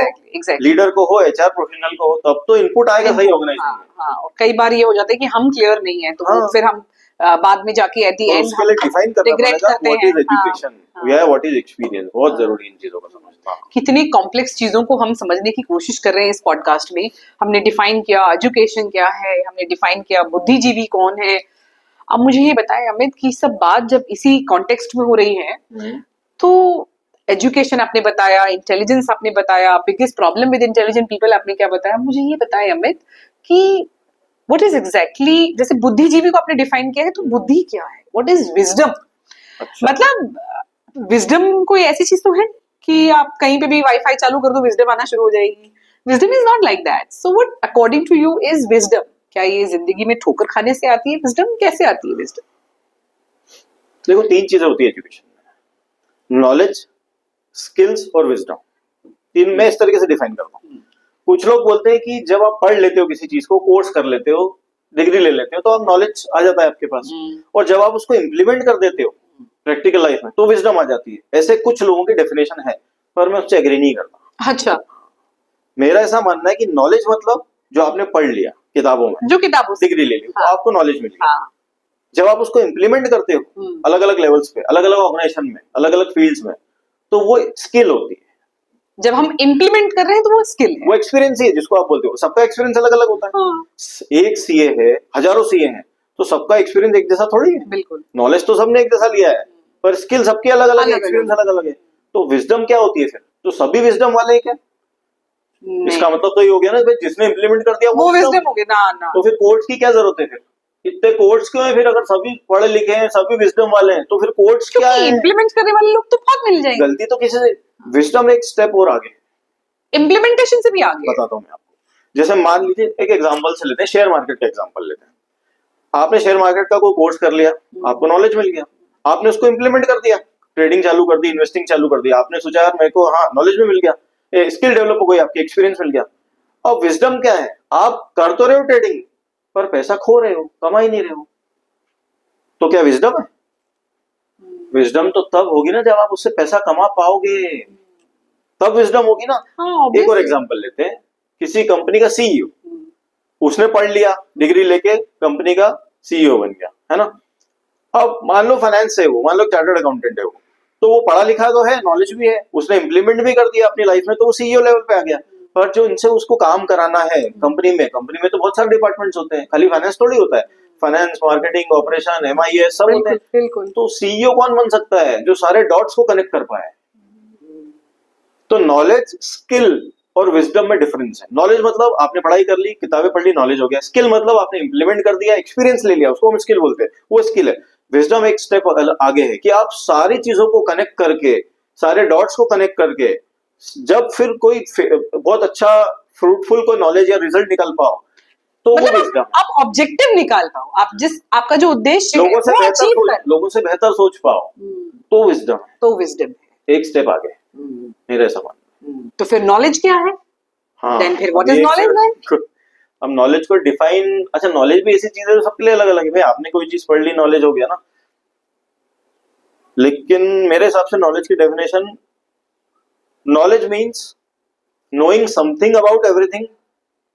लीडर को हो, एचआर प्रोफेशनल को हो, तब तो इनपुट आएगा सही ऑर्गेनाइजेशन में। हाँ, और कई बार ये हो जाता है कि हम क्लियर नहीं है, तो फिर हम बाद में जाके एट द एंड उसके लिए डिफाइन करना पड़ेगा व्हाट इज एजुकेशन या व्हाट इज एक्सपीरियंस। बहुत जरूरी इन चीजों को समझना। कितनी कॉम्प्लेक्स चीजों को हम समझने की कोशिश कर रहे हैं इस पॉडकास्ट में। हमने डिफाइन किया एजुकेशन क्या है, हमने डिफाइन किया बुद्धिजीवी कौन है। अब मुझे ये बताएं अमित कि सब बात जब इसी कॉन्टेक्स्ट में हो रही है, तो एजुकेशन आपने बताया, इंटेलिजेंस आपने बताया, biggest problem with intelligent people आपने क्या बताया, मुझे ये बताएं अमित कि व्हाट इज एग्जैक्टली, जैसे बुद्धिजीवी को आपने डिफाइन किया है, तो बुद्धि क्या है, व्हाट इज विजडम? मतलब विजडम कोई ऐसी चीज तो है कि आप कहीं पे भी वाईफाई चालू कर दो विजडम आना शुरू हो जाएगी। Wisdom is not like that. So what according to you is wisdom? क्या ये जिंदगी में ठोकर खाने से आती है विजडम? कैसे आती है विजडम? देखो, तीन चीजें होती है एजुकेशन में, नॉलेज, स्किल्स और विजडम। तीन मैं इस तरीके से डिफाइन करता हूँ। कुछ लोग बोलते हैं कि जब आप पढ़ लेते हो किसी चीज को, कोर्स कर लेते हो, डिग्री ले लेते हो, तो आप नॉलेज आ जाता है आपके पास, और जब आप उसको इम्प्लीमेंट कर देते हो प्रैक्टिकल लाइफ में, तो विजडम आ जाती है। ऐसे कुछ लोगों की डेफिनेशन है, पर मैं उससे एग्री नहीं करता। अच्छा, मेरा ऐसा मानना है कि नॉलेज मतलब जो आपने पढ़ लिया किताबों में, जो किताबों से डिग्री ले ली, तो आपको नॉलेज मिली। जब आप उसको इम्प्लीमेंट करते हो अलग अलग लेवल्स पे, अलग अलग ऑर्गेनाइजेशन में, अलग अलग फील्ड्स में, तो वो स्किल होती है, जब हम इम्प्लीमेंट कर रहे हैं तो वो स्किल है। वो एक्सपीरियंस ही है जिसको आप बोलते हो। सबका एक्सपीरियंस अलग अलग होता है। हाँ, एक सीए है, हजारों सीए हैं, तो सबका एक्सपीरियंस एक जैसा थोड़ी है। बिल्कुल। नॉलेज तो सबने एक जैसा लिया है, पर स्किल सबकी अलग अलग है, अलग-अलग एक्सपीरियंस अलग अलग है। तो विजडम क्या होती है फिर? तो सभी विजडम वाले ही क्या? इसका मतलब तो ये हो गया ना भाई, जिसने इम्प्लीमेंट कर दिया वो wisdom। विजडम हो गया ना ना। तो फिर कोर्ट्स की क्या जरूरत है फिर? इतने कोर्ट्स क्यों है फिर? अगर सभी पढ़े लिखे हैं, सभी विजडम वाले हैं, तो फिर कोर्ट्स क्या क्योंकि है? इम्प्लीमेंट करने वाले लोग तो बहुत मिल जाएंगे। गलती तो किसी से, विजडम एक स्टेप और आगे, इम्प्लीमेंटेशन से भी आगे है। बताता हूँ मैं आपको। जैसे मान लीजिए एक एग्जांपल से लेते हैं, शेयर मार्केट का एग्जांपल लेते हैं। आपने शेयर मार्केट का कोई कोर्स कर लिया, आपको नॉलेज मिल गया, आपने उसको इम्प्लीमेंट कर दिया, ट्रेडिंग चालू कर दी, इन्वेस्टिंग चालू कर दी, आपने सोचा यार मेरे को, हाँ नॉलेज भी मिल गया, स्किल डेवलप हो गई, आपकी एक्सपीरियंस मिल गया। अब विजडम क्या है? आप कर तो रहे हो ट्रेडिंग, पर पैसा खो रहे हो, कमा ही नहीं रहे हो, तो क्या विजडम है? विजडम तो तब होगी ना जब आप उससे पैसा कमा पाओगे, तब विजडम होगी ना। हाँ, एक और obviously। एग्जांपल लेते हैं, किसी कंपनी का सीईओ, उसने पढ़ लिया, डिग्री लेके कंपनी का सीईओ बन गया, है ना। अब मान लो फाइनेंस है वो, मान लो चार्टर्ड अकाउंटेंट है वो, तो वो पढ़ा लिखा तो है, नॉलेज भी है, उसने इम्प्लीमेंट भी कर दिया अपनी लाइफ में, तो वो सीईओ लेवल पे आ गया। पर जो इनसे उसको काम कराना है कंपनी में तो बहुत सारे डिपार्टमेंट्स होते हैं, खाली फाइनेंस थोड़ी होता है, फाइनेंस, मार्केटिंग, ऑपरेशन, एमआईएस सब होते हैं। बिल्कुल। तो सीईओ कौन बन सकता है? जो सारे डॉट्स को कनेक्ट कर पाए। तो नॉलेज, स्किल और विजडम में डिफरेंस है। नॉलेज मतलब आपने पढ़ाई कर ली, किताबें पढ़ ली, नॉलेज हो गया। स्किल मतलब आपने इंप्लीमेंट कर दिया, एक्सपीरियंस ले लिया, उसको हम स्किल बोलते हैं, वो स्किल है। विजडम एक स्टेप आगे है कि आप सारी चीजों को कनेक्ट करके, सारे डॉट्स को कनेक्ट करके, जब फिर कोई बहुत अच्छा फ्रूटफुल कोई नॉलेज या रिजल्ट निकल पाओ, तो वो मतलब विजडम। आप ऑब्जेक्टिव निकाल पाओ, आप जिस आपका जो उद्देश्य है लोगों से वो बेहतर अचीव कर। लोगों से बेहतर सोच पाओ, तो विजडम है। तो विजडम है। एक स्टेप आगे मेरे ऐसा मानना। तो फिर नॉलेज क्या है? हाँ, Then फिर what अभी is एक knowledge then? अब नॉलेज को डिफाइन, अच्छा नॉलेज भी ऐसी चीज है जो सबके लिए अलग अलग है। भाई आपने कोई चीज पढ़ ली, नॉलेज हो गया ना। लेकिन मेरे हिसाब से नॉलेज की definition, knowledge means knowing something about everything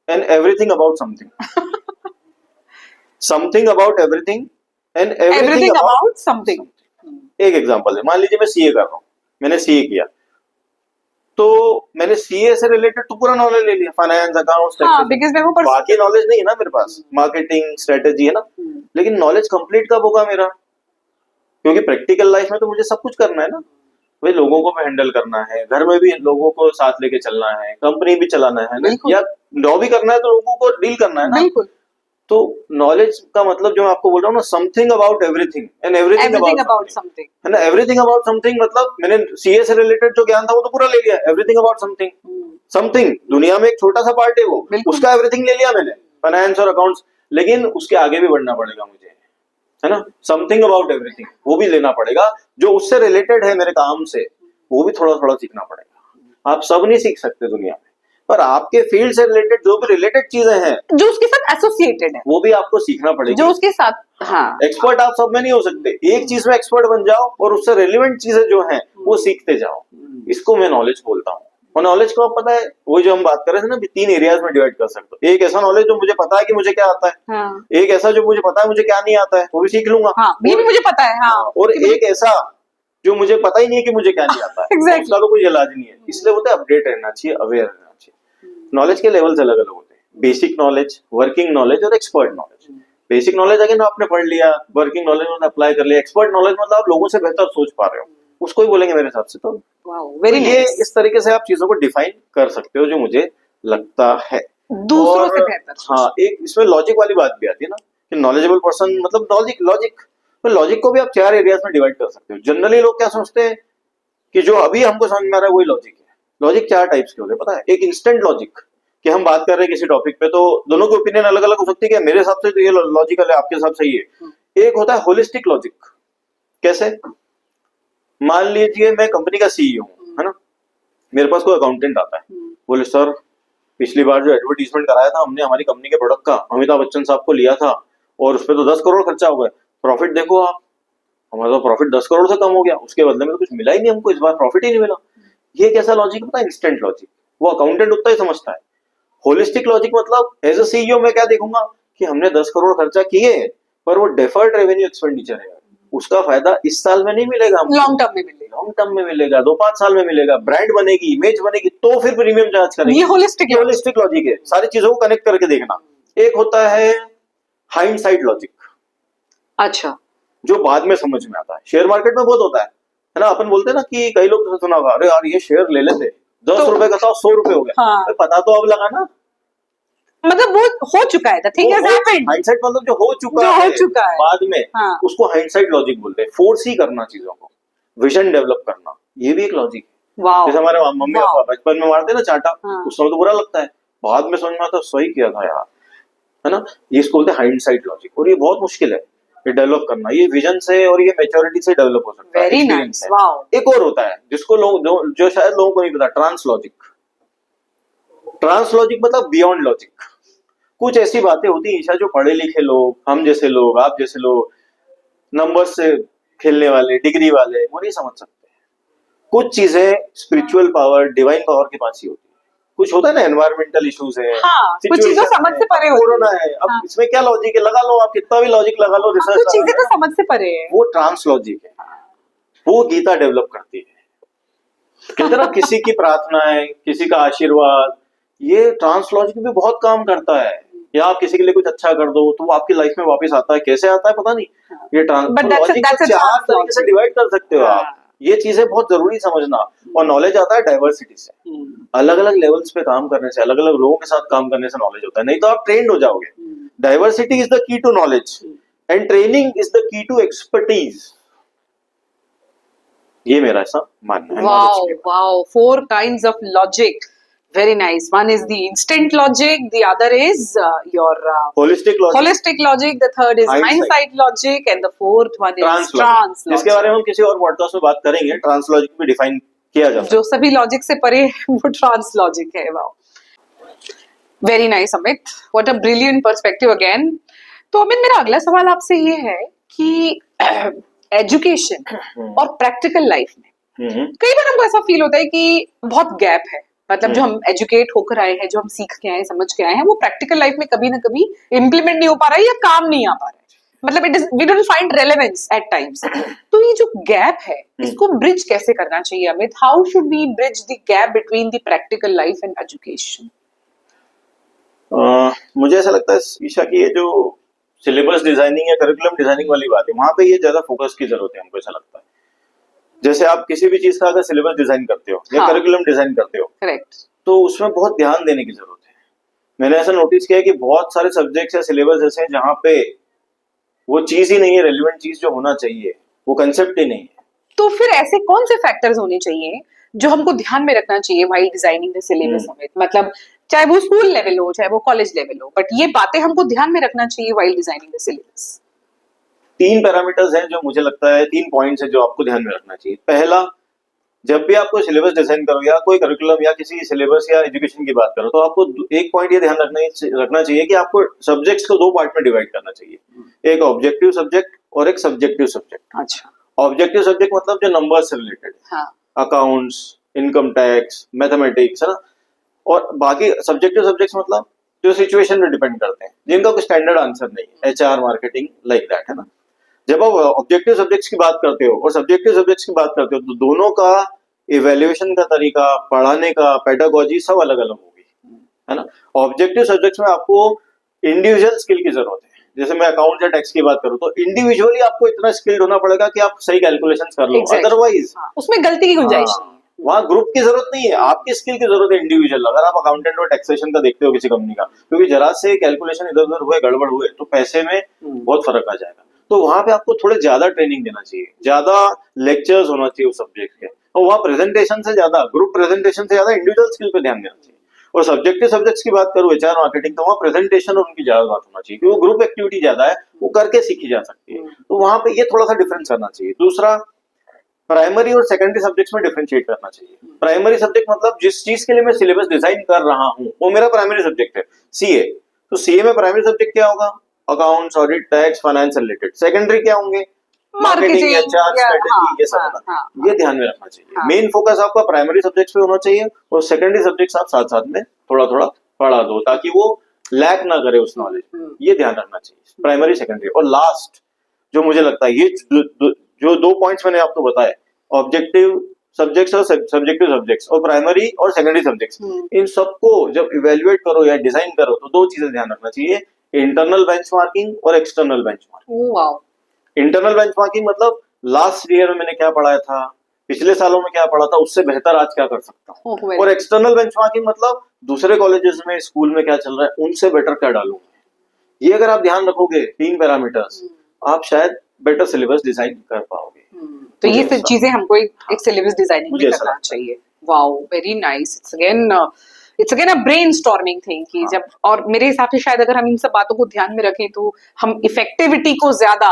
and everything about something. Something about everything and everything everything about about something. एक एग्जांपल है, मान लीजिए मैं सीए कर रहा हूँ, मैंने सीए किया, तो मैंने सीए से रिलेटेड तो पूरा नॉलेज ले लिया, फाइनेंस, अकाउंट्स, हाँ, because मैं वो बाकी नॉलेज नहीं है ना मेरे पास, मार्केटिंग स्ट्रेटेजी है ना। लेकिन नॉलेज कंप्लीट कब होगा मेरा? क्योंकि प्रैक्टिकल लाइफ में तो मुझे सब कुछ करना है ना भाई, लोगों को भी हैंडल करना है, घर में भी लोगों को साथ लेके चलना है, कंपनी भी चलाना है ना, बिल्कुल। या लॉ भी करना है, तो लोगों को डील करना है ना। बिल्कुल। तो नॉलेज का मतलब जो मैं आपको बोल रहा हूँ ना, something about everything and everything everything about about something, है ना। एवरीथिंग अबाउट समथिंग मतलब मैंने सीए से रिलेटेड जो ज्ञान था वो तो पूरा ले लिया, एवरीथिंग अबाउट समथिंग। समथिंग दुनिया में एक छोटा सा पार्ट है वो, बिल्कुल। उसका एवरीथिंग ले लिया मैंने, फाइनेंस और अकाउंट्स, लेकिन उसके आगे भी बढ़ना पड़ेगा मुझे, है ना। समथिंग अबाउट एवरीथिंग वो भी लेना पड़ेगा, जो उससे रिलेटेड है मेरे काम से, वो भी थोड़ा थोड़ा सीखना पड़ेगा। आप सब नहीं सीख सकते दुनिया में, पर आपके फील्ड से रिलेटेड जो भी रिलेटेड चीजें हैं, जो उसके साथ एसोसिएटेड है, वो भी आपको सीखना पड़ेगी। जो उसके साथ, हाँ, एक्सपर्ट आप सब में नहीं हो सकते, एक चीज में एक्सपर्ट बन जाओ और उससे रिलेवेंट चीजें जो हैं वो सीखते जाओ, इसको मैं नॉलेज बोलता हूँ। और नॉलेज को आप पता है, वो जो हम बात कर रहे थे ना, 3 एरियाज में डिवाइड कर सकते हो। एक ऐसा नॉलेज जो मुझे पता है कि मुझे क्या आता है, हाँ, एक ऐसा जो मुझे पता है मुझे क्या नहीं आता है, वो भी सीख लूंगा, हाँ, ये भी मुझे पता है, हाँ, और एक ऐसा जो मुझे पता ही नहीं है कि मुझे क्या नहीं आता है, Exactly. उसका तो कोई इलाज नहीं है। इसलिए बोलते हैं अपडेट रहना चाहिए, अवेयर रहना चाहिए। नॉलेज के लेवल्स अलग अलग होते हैं, बेसिक नॉलेज, वर्किंग नॉलेज और एक्सपर्ट नॉलेज। बेसिक नॉलेज अगर आपने पढ़ लिया, वर्किंग नॉलेज में अप्लाई कर लिया, एक्सपर्ट नॉलेज मतलब आप लोगों से बेहतर सोच पा रहे हो, उसको ही बोलेंगे मेरे हिसाब से। तो वेरी ये नाइस। इस तरीके से आप चीजों को डिफाइन कर सकते हो, जो मुझे लगता है। दूसरों से बेहतर सोच। हाँ, एक इसमें लॉजिक वाली बात भी आती है ना, कि नॉलेजेबल पर्सन मतलब लॉजिक को भी आप 4 एरियाज में डिवाइड कर सकते हो। जनरली लोग क्या सोचते हैं कि जो अभी हमको समझ में आ रहा है वही लॉजिक है। लॉजिक 4 टाइप्स के होते हैं, पता है। एक इंस्टेंट लॉजिक, कि हम बात कर रहे हैं किसी टॉपिक पे, तो दोनों की ओपिनियन अलग अलग हो सकती है, कि मेरे हिसाब से तो ये लॉजिकल है, आपके हिसाब से ये है। एक होता है होलिस्टिक लॉजिक। कैसे? मान लीजिए मैं कंपनी का सीईओ हूँ, है ना, मेरे पास कोई अकाउंटेंट आता है, बोले सर पिछली बार जो एडवर्टीजमेंट कराया था हमने हमारी कंपनी के प्रोडक्ट का, अमिताभ बच्चन साहब को लिया था, और उस पर तो 10 करोड़ खर्चा हो गया, प्रॉफिट देखो आप, हमारा तो प्रॉफिट 10 करोड़ से कम हो गया, उसके बदले में तो कुछ मिला ही नहीं हमको, इस बार प्रॉफिट ही नहीं मिला। ये कैसा लॉजिक पता है? Instant logic. वो अकाउंटेंट उतना ही समझता है। होलिस्टिक लॉजिक मतलब एज अ सीईओ मैं क्या देखूंगा कि हमने 10 करोड़ खर्चा किए, पर वो डेफर्ड रेवेन्यू एक्सपेंडिचर है, उसका फायदा इस साल में नहीं मिलेगा हमको, लॉन्ग टर्म में मिलेगा, लॉन्ग टर्म में मिलेगा, 2-5 साल में मिलेगा, ब्रांड बनेगी, इमेज बनेगी, तो फिर प्रीमियम चार्ज करेंगे। ये होलिस्टिक लॉजिक है, सारी चीजों को कनेक्ट करके देखना। एक होता है हाइंडसाइट लॉजिक, अच्छा, जो बाद में समझ में आता है। शेयर मार्केट में बहुत होता है ना, अपन बोलते हैं ना कि कई लोग सुना होगा, अरे यार ये शेयर ले लेते, 10 रुपए का था 100 रुपए हो गया। हाँ। पता तो अब लगा ना, मतलब वो हो चुका है, the thing has happened, hindsight मतलब जो हो चुका है बाद में, हाँ। उसको हाइंडसाइट लॉजिक बोलते हैं। फोर्स ही करना चीजों को, विजन डेवलप करना, ये भी एक लॉजिक है। जैसे हमारे मम्मी पापा बचपन में मारते ना चाटा, उस समय तो बुरा लगता है, बाद में समझ में आता सही किया था यार, है ना। ये इसको बोलते हैं हाइंडसाइट लॉजिक, और ये बहुत मुश्किल है ये डेवलप करना। ये विजन से और ये मैच्योरिटी से डेवलप हो सकता है, एक्सपीरियंस है। एक और होता है जिसको लोग जो शायद लोगों को नहीं पता, ट्रांस लॉजिक। ट्रांस लॉजिक मतलब बियॉन्ड लॉजिक। कुछ ऐसी बातें होती हैं ईशा, जो पढ़े लिखे लोग, हम जैसे लोग, आप जैसे लोग, नंबर्स से खेलने वाले, डिग्री वाले, वो नहीं समझ सकते। कुछ चीजें स्पिरिचुअल पावर, डिवाइन पावर के पास ही होती है। कुछ होता है ना, एनवायरमेंटल इश्यूज है, हाँ, कुछ चीजें समझ से परे होती है। कोरोना है, अब इसमें क्या लॉजिक है, लगा लो आप कितना भी लॉजिक लगा लो, रिसर्च कुछ चीजें तो समझ से परे है। वो ट्रांस लॉजिक है, वो गीता डेवलप करती है। कहते ना, किसी की प्रार्थना है, किसी का आशीर्वाद, ये ट्रांस लॉजिक भी बहुत काम करता है। या आप किसी के लिए कुछ अच्छा कर दो तो वो आपकी लाइफ में वापस आता है, कैसे आता है पता नहीं। ये ट्रांस लॉजिक को 4 तरीके से डिवाइड कर सकते हो आप। ये चीजें बहुत जरूरी समझना। और नॉलेज आता है डाइवर्सिटी से, अलग अलग लेवल्स पे काम करने से, अलग अलग लोगों के साथ काम करने से नॉलेज होता है, नहीं तो आप ट्रेंड हो जाओगे। Diversity is the key to knowledge and training is the key to expertise. ये मेरा ऐसा मानना है। Wow, 4 kinds of logic. Very nice. One is the instant logic, the other is your holistic logic, the third is hindsight logic, and the fourth one is trans logic. इसके बारे में हम किसी और पॉडकास्ट में बात करेंगे। ट्रांस लॉजिक भी डिफाइन किया जाता है, जो सभी लॉजिक से परे वो ट्रांस लॉजिक है। Wow, very nice Amit, what a brilliant perspective again. तो अमित, मेरा अगला सवाल आपसे ये है कि एजुकेशन और प्रैक्टिकल लाइफ में कई बार हमको ऐसा फील होता है कि बहुत गैप है। मतलब जो हम एजुकेट होकर आए हैं, जो हम सीख के आए हैं, समझ के आए हैं, वो प्रैक्टिकल लाइफ में कभी ना कभी इम्प्लीमेंट नहीं हो पा रहा है या काम नहीं आ पा रहा है। मतलब we don't find relevance at times. तो ये जो गैप है, इसको ब्रिज कैसे करना चाहिए Amit? How should we bridge the gap between the practical life and education? मुझे ऐसा लगता है ईशा की, ये जो सिलेबस डिजाइनिंग या करिकुलम डिजाइनिंग वाली बात है, वहां पे ये ज्यादा फोकस की जरूरत है, हमको ऐसा लगता है। जैसे आप किसी भी चीज का अगर सिलेबस डिजाइन करते हो या करिकुलम डिजाइन करते हो, करेक्ट, तो उसमें बहुत ध्यान देने की जरूरत है। मैंने ऐसा नोटिस किया है कि बहुत सारे सब्जेक्ट्स या सिलेबस ऐसे हैं जहाँ पे वो चीज ही नहीं है, रेलिवेंट चीज जो होना चाहिए, वो कंसेप्ट ही नहीं है। तो फिर ऐसे कौन से फैक्टर्स होने चाहिए जो हमको ध्यान में रखना चाहिए while designing the syllabus Amit? मतलब चाहे वो स्कूल लेवल हो, चाहे वो कॉलेज लेवल हो, बट ये बातें हमको ध्यान में रखना चाहिए while designing the syllabus. 3 parameters हैं जो मुझे लगता है, 3 पॉइंट्स हैं जो आपको ध्यान में रखना चाहिए। पहला, जब भी आपको सिलेबस डिजाइन करो या कोई करिकुलम या किसी सिलेबस या एजुकेशन की बात करो, तो आपको एक पॉइंट ये ध्यान रखना चाहिए कि आपको सब्जेक्ट्स को 2 पार्ट में डिवाइड करना चाहिए। एक ऑब्जेक्टिव सब्जेक्ट और एक सब्जेक्टिव सब्जेक्ट। अच्छा, ऑब्जेक्टिव सब्जेक्ट मतलब जो नंबर से related, accounts, income tax, mathematics, है ना। और बाकी सब्जेक्टिव सब्जेक्ट्स मतलब जो सिचुएशन पे डिपेंड करते हैं, जिनका कोई स्टैंडर्ड आंसर नहीं है, HR, मार्केटिंग, लाइक दैट, है ना। जब आप ऑब्जेक्टिव सब्जेक्ट्स की बात करते हो और सब्जेक्टिव सब्जेक्ट्स की बात करते हो, तो दोनों का इवैल्यूएशन का तरीका, पढ़ाने का पेडागोजी सब अलग अलग होगी, है ना। ऑब्जेक्टिव सब्जेक्ट्स में आपको इंडिविजुअल स्किल की जरूरत है। जैसे मैं अकाउंट या टैक्स की बात करूं, तो इंडिविजुअली आपको इतना स्किल्ड होना पड़ेगा कि आप सही कैलकुलेशंस कर लो, अदरवाइज उसमें गलती की गुंजाइश नहीं है। वहाँ ग्रुप की जरूरत नहीं है, आपकी स्किल की जरूरत है इंडिविजुअल। अगर आप अकाउंटेंट और टैक्सेशन का देखते हो किसी कंपनी का, क्योंकि जरा से कैलकुलेशन इधर उधर हुए, गड़बड़ हुए, तो पैसे में बहुत फर्क आ जाएगा। तो वहां पे आपको थोड़े ज्यादा ट्रेनिंग देना चाहिए, ज्यादा लेक्चर्स होना चाहिए उस सब्जेक्ट के, और वहाँ प्रेजेंटेशन से ज्यादा, ग्रुप प्रेजेंटेशन से ज्यादा इंडिविजुअल स्किल पे ध्यान देना चाहिए। और सब्जेक्टिव सब्जेक्ट्स की बात करूं, HR, मार्केटिंग, तो वहाँ प्रेजेंटेशन और उनकी ज्यादा बात होना चाहिए, क्योंकि वो ग्रुप एक्टिविटी ज्यादा है, वो करके सीखी जा सकती है। तो वहां पे ये थोड़ा सा डिफरेंस करना चाहिए। दूसरा, प्राइमरी और सेकेंडरी सब्जेक्ट्स में डिफरेंशिएट करना चाहिए। प्राइमरी सब्जेक्ट मतलब जिस चीज के लिए मैं सिलेबस डिजाइन कर रहा हूँ, वो मेरा प्राइमरी सब्जेक्ट है। CA, तो CA में प्राइमरी सब्जेक्ट क्या होगा? Accounts, audit, tax, finance related. Secondary क्या होंगे? मार्केटिंग, HR, स्ट्रेटेजी, ये सब होगा। ये ध्यान में रखना चाहिए। मेन फोकस आपका प्राइमरी सब्जेक्ट्स पे होना चाहिए और सेकेंडरी सब्जेक्ट्स आप साथ साथ में थोड़ा थोड़ा पढ़ा दो, ताकि वो लैक ना करे उस नॉलेज। ये ध्यान रखना चाहिए, प्राइमरी, सेकेंडरी। और लास्ट, जो मुझे लगता है ये जो 2 पॉइंट्स मैंने आपको बताए, ऑब्जेक्टिव सब्जेक्ट्स और सब्जेक्टिव सब्जेक्ट्स और प्राइमरी और सेकेंडरी सब्जेक्ट्स, इन सबको जब इवेल्युएट करो या डिजाइन करो तो 2 चीजें ध्यान रखना चाहिए, इंटरनल बेंचमार्किंग और external benchmarking. Wow. Internal benchmarking मतलब लास्ट ईयर में मैंने क्या पढ़ाया था, पिछले सालों में क्या पढ़ा था, उससे बेहतर आज क्या कर सकता हूँ। और एक्सटर्नल बेंचमार्किंग मतलब दूसरे कॉलेजेस में स्कूल में क्या चल रहा है उनसे बेटर क्या डालूं। ये अगर आप ध्यान रखोगे 3 पैरामीटर्स, आप शायद बेटर सिलेबस डिजाइन कर पाओगे। तो ये सब चीजें हमको एक सिलेबस डिजाइनिंग में करना चाहिए। Wow, very nice. It's again a brainstorming thing कि जब, और मेरे हिसाब से शायद अगर हम इन सब बातों को ध्यान में रखें तो हम इफेक्टिविटी को ज्यादा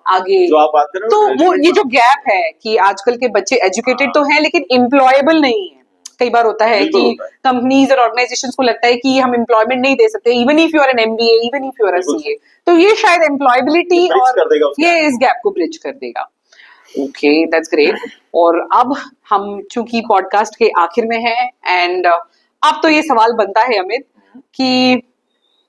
आगे, जो आप बात कर रहे हो, तो वो ये जो गैप है कि आजकल के बच्चे एजुकेटेड तो हैं लेकिन एम्प्लॉयबल नहीं है। कई बार होता है कि कंपनीज और ऑर्गेनाइजेशंस को लगता है कि हम एम्प्लॉयमेंट नहीं दे सकते, even if you are an MBA, even if you are a CA. तो ये शायद एम्प्लॉयबिलिटी और ये इस गैप को ब्रिज कर देगा। Okay, that's great. और अब हम चूंकि पॉडकास्ट के आखिर में हैं एंड अब तो ये सवाल बनता है अमित कि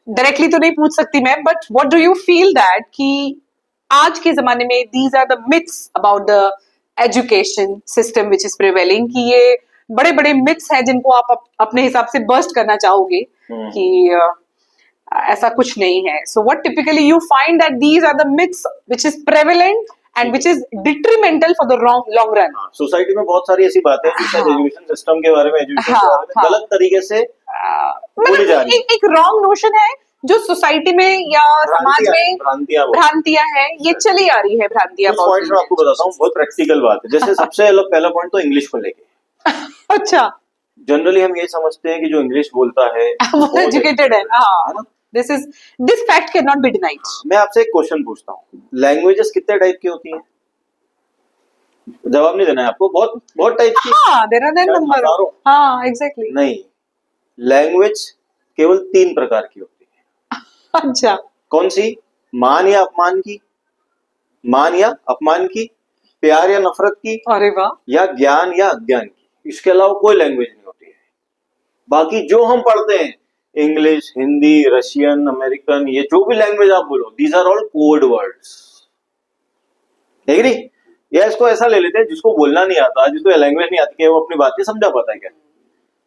डायरेक्टली तो नहीं पूछ सकती मैं, but what do you feel that कि आज के जमाने में these are the myths about the education system which is prevailing, कि ये बड़े बड़े मिथ्स हैं जिनको आप अपने हिसाब से बर्स्ट करना चाहोगे कि ऐसा कुछ नहीं है। So what typically you find that these are the myths which is prevalent and which is detrimental for the long run. Society में बहुत सारी ऐसी बातें हैं जिससे एजुकेशन सिस्टम के बारे में, एजुकेशन के बारे में गलत तरीके से बोली जा रही है। एक रॉन्ग नोशन है जो सोसाइटी में या समाज में भ्रांतियां हैं, ये चली आ रही है भ्रांतियां। कुछ पॉइंट्स मैं आपको बताता हूँ, बहुत प्रैक्टिकल बात है। जैसे सबसे अलग पहला पॉइंट तो इंग्लिश को लेके। अच्छा, जनरली हम ये समझते हैं कि जो इंग्लिश बोलता है वो एजुकेटेड है। हाँ, this fact can not be denied. मैं आपसे एक क्वेश्चन पूछता हूँ, लैंग्वेजेस कितने टाइप की होती हैं? जवाब नहीं देना है आपको, बहुत टाइप की। हाँ, देयर आर नंबर। हाँ, एग्जैक्टली। नहीं, लैंग्वेज केवल 3 प्रकार की होती है। अच्छा, कौन सी? मान या अपमान की, मान या अपमान की, प्यार या नफरत की, अरे वाह, या ज्ञान या अज्ञान की। इसके अलावा कोई लैंग्वेज नहीं होती है। बाकी जो हम पढ़ते हैं, इंग्लिश, हिंदी, रशियन, अमेरिकन, ये जो भी लैंग्वेज आप बोलो, these are all code words. ठीक है? या इसको ऐसा ले लेते हैं, जिसको बोलना नहीं आता, जिसको लैंग्वेज नहीं आती, वो अपनी बातें समझा पाता है क्या?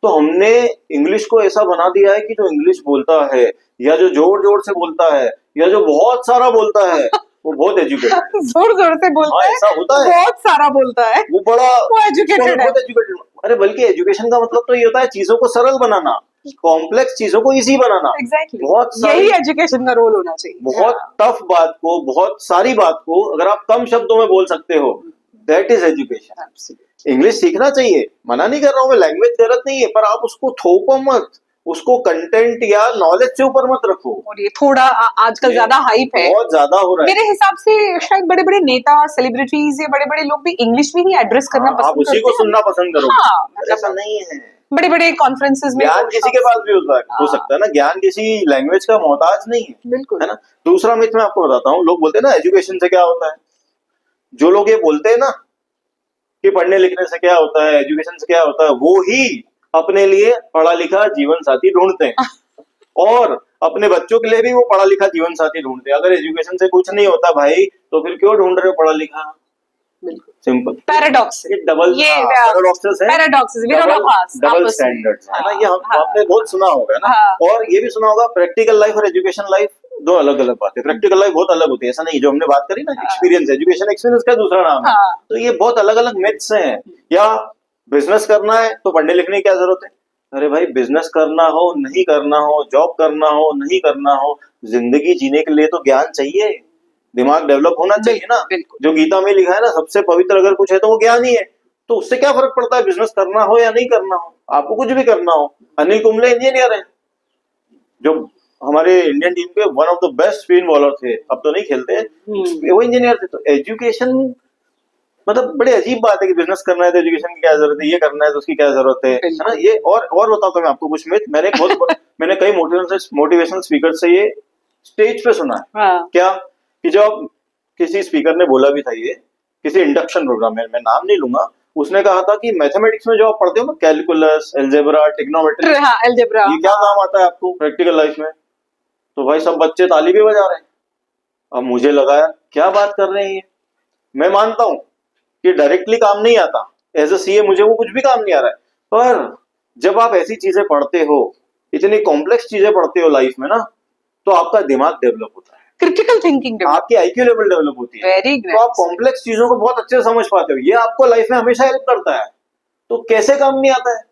तो हमने इंग्लिश को ऐसा बना दिया है कि जो इंग्लिश बोलता है या जो जोर जोर से बोलता है या जो बहुत सारा बोलता है वो बहुत एजुकेटेड है। जोर जोर से बोलता है, ऐसा होता है, बहुत सारा बोलता है, वो बड़ा एजुकेटेड है। अरे बल्कि एजुकेशन का मतलब तो ये होता है चीजों को सरल बनाना, कॉम्प्लेक्स चीजों को इजी बनाना। एग्जैक्टली, बहुत यही एजुकेशन का रोल होना चाहिए। बहुत टफ बात को, बहुत सारी बात को अगर आप कम शब्दों में बोल सकते हो, दैट इज एजुकेशन। इंग्लिश सीखना चाहिए, मना नहीं कर रहा हूं मैं, लैंग्वेज गलत नहीं है, पर आप उसको थोपो मत, उसको कंटेंट या नॉलेज से ऊपर मत रखो। और ये थोड़ा आजकल ज्यादा हाइप है, बहुत ज्यादा हो रहा है। मेरे हिसाब से शायद बड़े बड़े नेता, सेलिब्रिटीज या बड़े बड़े लोग भी इंग्लिश में ही एड्रेस करना पसंद करते हैं। आप उसी को सुनना पसंद करोगे। हाँ, ऐसा नहीं है। बड़े बड़े कॉन्फ्रेंसेस में ज्ञान किसी के पास भी हो सकता है ना, ज्ञान किसी लैंग्वेज का मोहताज नहीं है। बिल्कुल, है ना। दूसरा मिथ मैं आपको बताता हूँ, लोग बोलते हैं ना एजुकेशन से क्या होता है। जो लोग ये बोलते हैं ना कि पढ़ने लिखने से क्या होता है, एजुकेशन से क्या होता है, वो ही अपने लिए पढ़ा लिखा जीवन साथी ढूंढते हैं और अपने बच्चों के लिए भी वो पढ़ा लिखा जीवन साथी ढूंढते हैं। अगर एजुकेशन से कुछ नहीं होता भाई, तो फिर क्यों ढूंढ रहे हो पढ़ा लिखा? सिंपल पैराडॉक्स है, डबल स्टैंडर्ड्स है ना, ये आपने बहुत सुना होगा ना। और ये भी सुना होगा प्रैक्टिकल लाइफ और एजुकेशन लाइफ दो अलग अलग बातें। प्रैक्टिकल लाइफ बहुत अलग होती है, ऐसा नहीं, जो हमने बात करी ना एक्सपीरियंस, एजुकेशन एक्सपीरियंस का दूसरा नाम है। तो ये बहुत अलग अलग मिथ्स हैं। या बिजनेस करना है तो पढ़ने लिखने की क्या जरूरत है? अरे भाई, बिजनेस करना हो नहीं करना हो, जॉब करना हो नहीं करना हो, जिंदगी जीने के लिए तो ज्ञान चाहिए, दिमाग डेवलप होना चाहिए ना। जो गीता में लिखा है ना, सबसे पवित्र अगर कुछ है तो वो ज्ञान ही है। तो उससे क्या फर्क पड़ता है बिजनेस करना हो या नहीं करना हो, आपको कुछ भी करना हो। अनिल कुंबले इंजीनियर है, जो हमारे इंडियन टीम के one of the best spin bowler थे, अब तो नहीं खेलते, वो इंजीनियर थे। तो एजुकेशन मतलब बड़ी अजीब बात है कि बिजनेस करना है तो एजुकेशन की क्या जरूरत है, ये करना है तो उसकी क्या जरूरत है ना। ये और बताता हूँ मैं आपको कुछ मिथ। मैंने कई मोटिवेशनल स्पीकर से ये स्टेज पे सुना है। क्या कि जब किसी स्पीकर ने बोला भी था, ये किसी इंडक्शन प्रोग्राम में, मैं नाम नहीं लूंगा, उसने कहा था कि मैथमेटिक्स में जो आप पढ़ते हो ना, कैलकुलस, अलजेब्रा, ट्रिग्नोमेट्री, ये क्या काम आता है आपको प्रैक्टिकल लाइफ में? तो भाई सब बच्चे ताली भी बजा रहे हैं। अब मुझे लगा यार क्या बात कर रहे हैं ये। मैं मानता हूँ कि डायरेक्टली काम नहीं आता, एज अ सीए मुझे वो कुछ भी काम नहीं आ रहा है, पर जब आप ऐसी चीजें पढ़ते हो, इतनी कॉम्प्लेक्स चीजें पढ़ते हो लाइफ में ना, तो आपका दिमाग डेवलप होता है, क्रिटिकल थिंकिंग, आपकी आईक्यू लेवल डेवलप होती है, वेरी तो आप कॉम्प्लेक्स चीजों को बहुत अच्छे से समझ पाते हो। ये आपको लाइफ में हमेशा हेल्प करता है। तो कैसे काम नहीं आता है?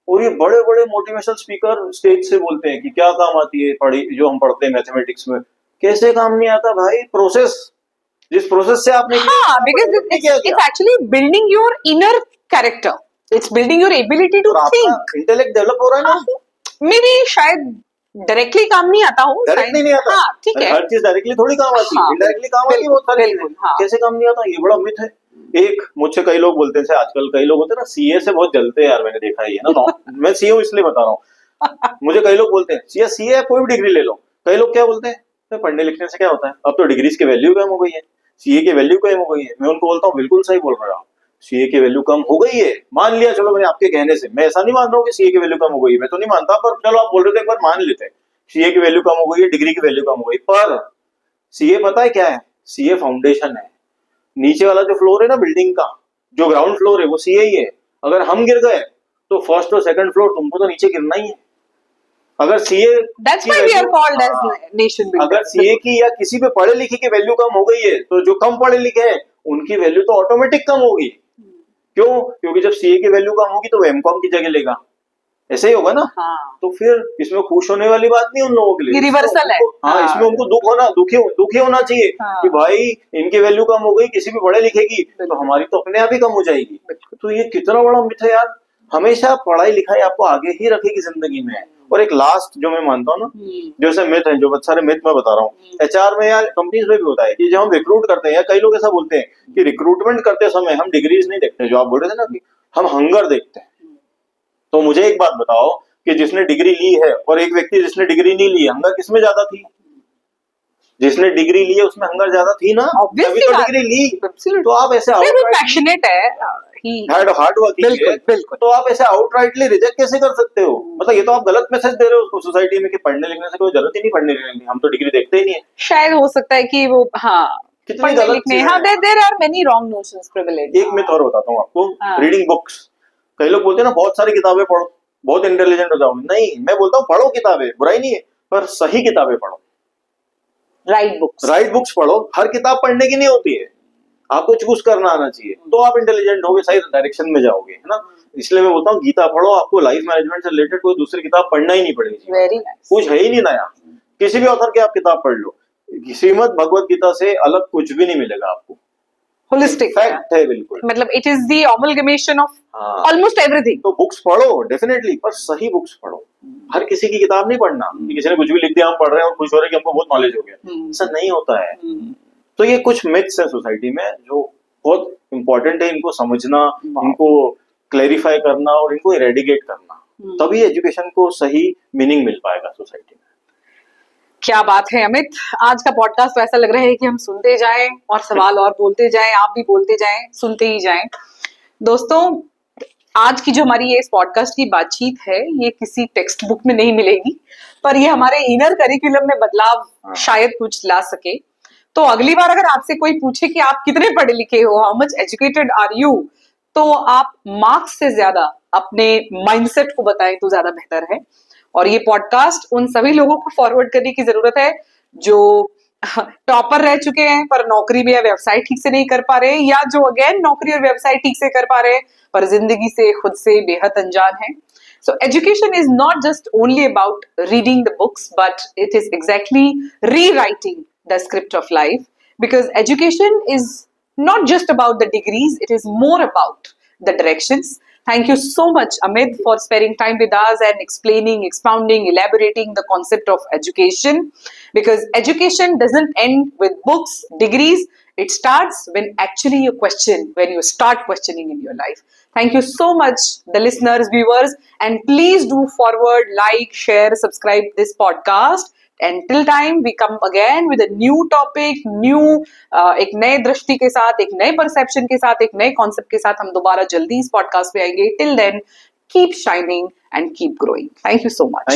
और ये बड़े बड़े मोटिवेशनल स्पीकर स्टेज से बोलते हैं कि क्या काम आती है पढ़ी जो हम पढ़ते हैं मैथमेटिक्स में। कैसे काम नहीं आता भाई? प्रोसेस, जिस प्रोसेस से आपने हाँ, because it's actually building your inner character. It's building your ability to think. Intellect develop हो रहा है ना। Maybe शायद डायरेक्टली काम नहीं आता हो, डायरेक्टली नहीं आता। हाँ, ठीक है। हर चीज डायरेक्टली थोड़ी काम आती है, इनडायरेक्टली काम आती है बहुत सारी चीजें। कैसे काम नहीं आता? ये बड़ा मिथ है। एक मुझसे कई लोग बोलते हैं, आजकल कई लोग होते हैं ना सीए से बहुत जलते हैं यार, मैंने देखा है ये ना। मैं सीए हूँ इसलिए बता रहा हूँ। मुझे कई लोग बोलते हैं सीए है, कोई भी डिग्री ले लो। कई लोग क्या बोलते हैं, पढ़ने लिखने से क्या होता है, अब तो डिग्रीज की वैल्यू कम हो गई है, सीए की वैल्यू कम हो गई है। मैं उनको बोलता हूँ बिल्कुल सही बोल रहा हूँ, सीए की वैल्यू कम हो गई है। मान लिया, चलो मैंने आपके कहने से, मैं ऐसा नहीं मान रहा हूँ कि सीए की वैल्यू कम हो गई है, मैं तो नहीं मानता, पर चलो आप बोल रहे थे एक बार मान लेते हैं सीए की वैल्यू कम हो गई है, डिग्री की वैल्यू कम हो गई। पर सीए पता है क्या है? सीए फाउंडेशन है। नीचे वाला जो फ्लोर है ना बिल्डिंग का, जो ग्राउंड फ्लोर है वो सीए ही है। अगर हम गिर गए तो फर्स्ट और सेकंड फ्लोर तुमको तो नीचे गिरना ही है। अगर सीए अगर सीए की या किसी पे पढ़े लिखे की वैल्यू कम हो गई है, तो जो कम पढ़े लिखे हैं उनकी वैल्यू तो ऑटोमेटिक कम होगी। क्यों? क्योंकि जब सीए की वैल्यू कम होगी तो एमकॉम की जगह लेगा, ऐसे ही होगा ना। हाँ। तो फिर इसमें खुश होने वाली बात नहीं उन लोगों के लिए, रिवर्सल है। हाँ, इसमें उनको दुखी होना चाहिए कि भाई इनकी वैल्यू कम हो गई, किसी भी पढ़े लिखे की, तो हमारी तो अपने आप ही कम हो जाएगी। तो ये कितना बड़ा मिथ है यार। हमेशा पढ़ाई लिखाई आपको आगे ही रखेगी जिंदगी में। और एक लास्ट जो मैं मानता हूँ ना, जो ऐसे मिथ है, जो बहुत सारे मिथ मैं बता रहा हूँ, एचआर में या कंपनीज में भी होता है कि जब हम रिक्रूट करते हैं, या कई लोग ऐसा बोलते हैं कि रिक्रूटमेंट करते समय हम डिग्रीज नहीं देखते, जो आप बोल रहे थे ना कि हम हंगर देखते हैं। तो मुझे एक बात बताओ कि जिसने डिग्री ली है और एक व्यक्ति जिसने डिग्री नहीं ली है, हंगर किसमें ज्यादा थी? जिसने डिग्री ली है उसमें हंगर ज्यादा थी ना, अभी तो डिग्री ली। तो आप ऐसे पैशनेट है, हार्ड वर्किंग, तो आप ऐसे आउटराइटली रिजेक्ट कैसे कर सकते हो? मतलब ये तो आप गलत मैसेज दे रहे हो उसको सोसाइटी में कि पढ़ने लिखने से कोई जरूरत ही नहीं, पढ़ने लिखने की हम तो डिग्री देखते ही नहीं है। शायद हो सकता है कि वो, हाँ, कितनी गलत चीज़ है। there are many wrong notions prevalent। एक मिथ और बताता हूँ आपको, रीडिंग बुक्स। कई लोग बोलते हैं ना बहुत सारी किताबें पढ़ो, बहुत इंटेलिजेंट हो जाओगे। नहीं, मैं बोलता हूँ पढ़ो किताबें, बुराई नहीं है, पर सही किताबें पढ़ो, राइट बुक्स पढ़ो। हर किताब पढ़ने की नहीं होती है, आपको चूज करना आना चाहिए, तो आप इंटेलिजेंट होगे, सही डायरेक्शन में जाओगे, है ना। इसलिए मैं बोलता हूँ गीता पढ़ो, आपको लाइफ मैनेजमेंट से रिलेटेड कोई दूसरी किताब पढ़ना ही नहीं पड़ेगी। कुछ है ही नहीं नया, किसी भी ऑथर की आप किताब पढ़ लो, श्रीमद् भगवत गीता से अलग कुछ भी नहीं मिलेगा आपको। होलिस्टिक फैक्ट है बिल्कुल, मतलब it is the amalgamation of almost everything. तो बुक्स पढ़ो डेफिनेटली, पर सही बुक्स पढ़ो। हर किसी की किताब नहीं पढ़ना कि किसी ने कुछ भी लिख दिया हम पढ़ रहे हैं और खुश हो रहे हैं कि हमको बहुत नॉलेज हो गया, ऐसा नहीं होता है। तो ये कुछ मिथ्स है सोसाइटी में जो बहुत इंपॉर्टेंट है, इनको समझना, इनको क्लैरिफाई करना और इनको इरेडिकेट करना, तभी एजुकेशन को सही मीनिंग मिल पाएगा सोसाइटी में। क्या बात है अमित, आज का पॉडकास्ट तो ऐसा लग रहा है कि हम सुनते जाएं और सवाल और बोलते जाएं, आप भी बोलते जाएं, सुनते ही जाएं। दोस्तों, आज की जो हमारी ये इस पॉडकास्ट की बातचीत है, ये किसी टेक्स्ट बुक में नहीं मिलेगी, पर ये हमारे इनर करिकुलम में बदलाव शायद कुछ ला सके। तो अगली बार अगर आपसे कोई पूछे कि आप कितने पढ़े लिखे हो, how much educated are you, तो आप मार्क्स से ज्यादा अपने माइंडसेट को बताएं तो ज्यादा बेहतर है। और ये पॉडकास्ट उन सभी लोगों को फॉरवर्ड करने की जरूरत है जो टॉपर रह चुके हैं पर नौकरी में या व्यवसाय ठीक से नहीं कर पा रहे, या जो अगेन नौकरी और व्यवसाय ठीक से कर पा रहे पर जिंदगी से खुद से बेहद अनजान है। So education is not just only about reading the books, but it is exactly rewriting the script of life, because education is not just about the degrees, it is more about the directions. Thank you so much, Amit, for sparing time with us and explaining, expounding, elaborating the concept of education, because education doesn't end with books, degrees. It starts when actually you question, when you start questioning in your life. Thank you so much, the listeners, viewers, and please do forward, like, share, subscribe this podcast. Until time we come again with a new topic, new एक नए दृष्टि के साथ, एक नए perception के साथ, एक नए कॉन्सेप्ट के साथ हम दोबारा जल्दी इस पॉडकास्ट पे आएंगे. Till then, keep shining and keep growing. Thank you so much.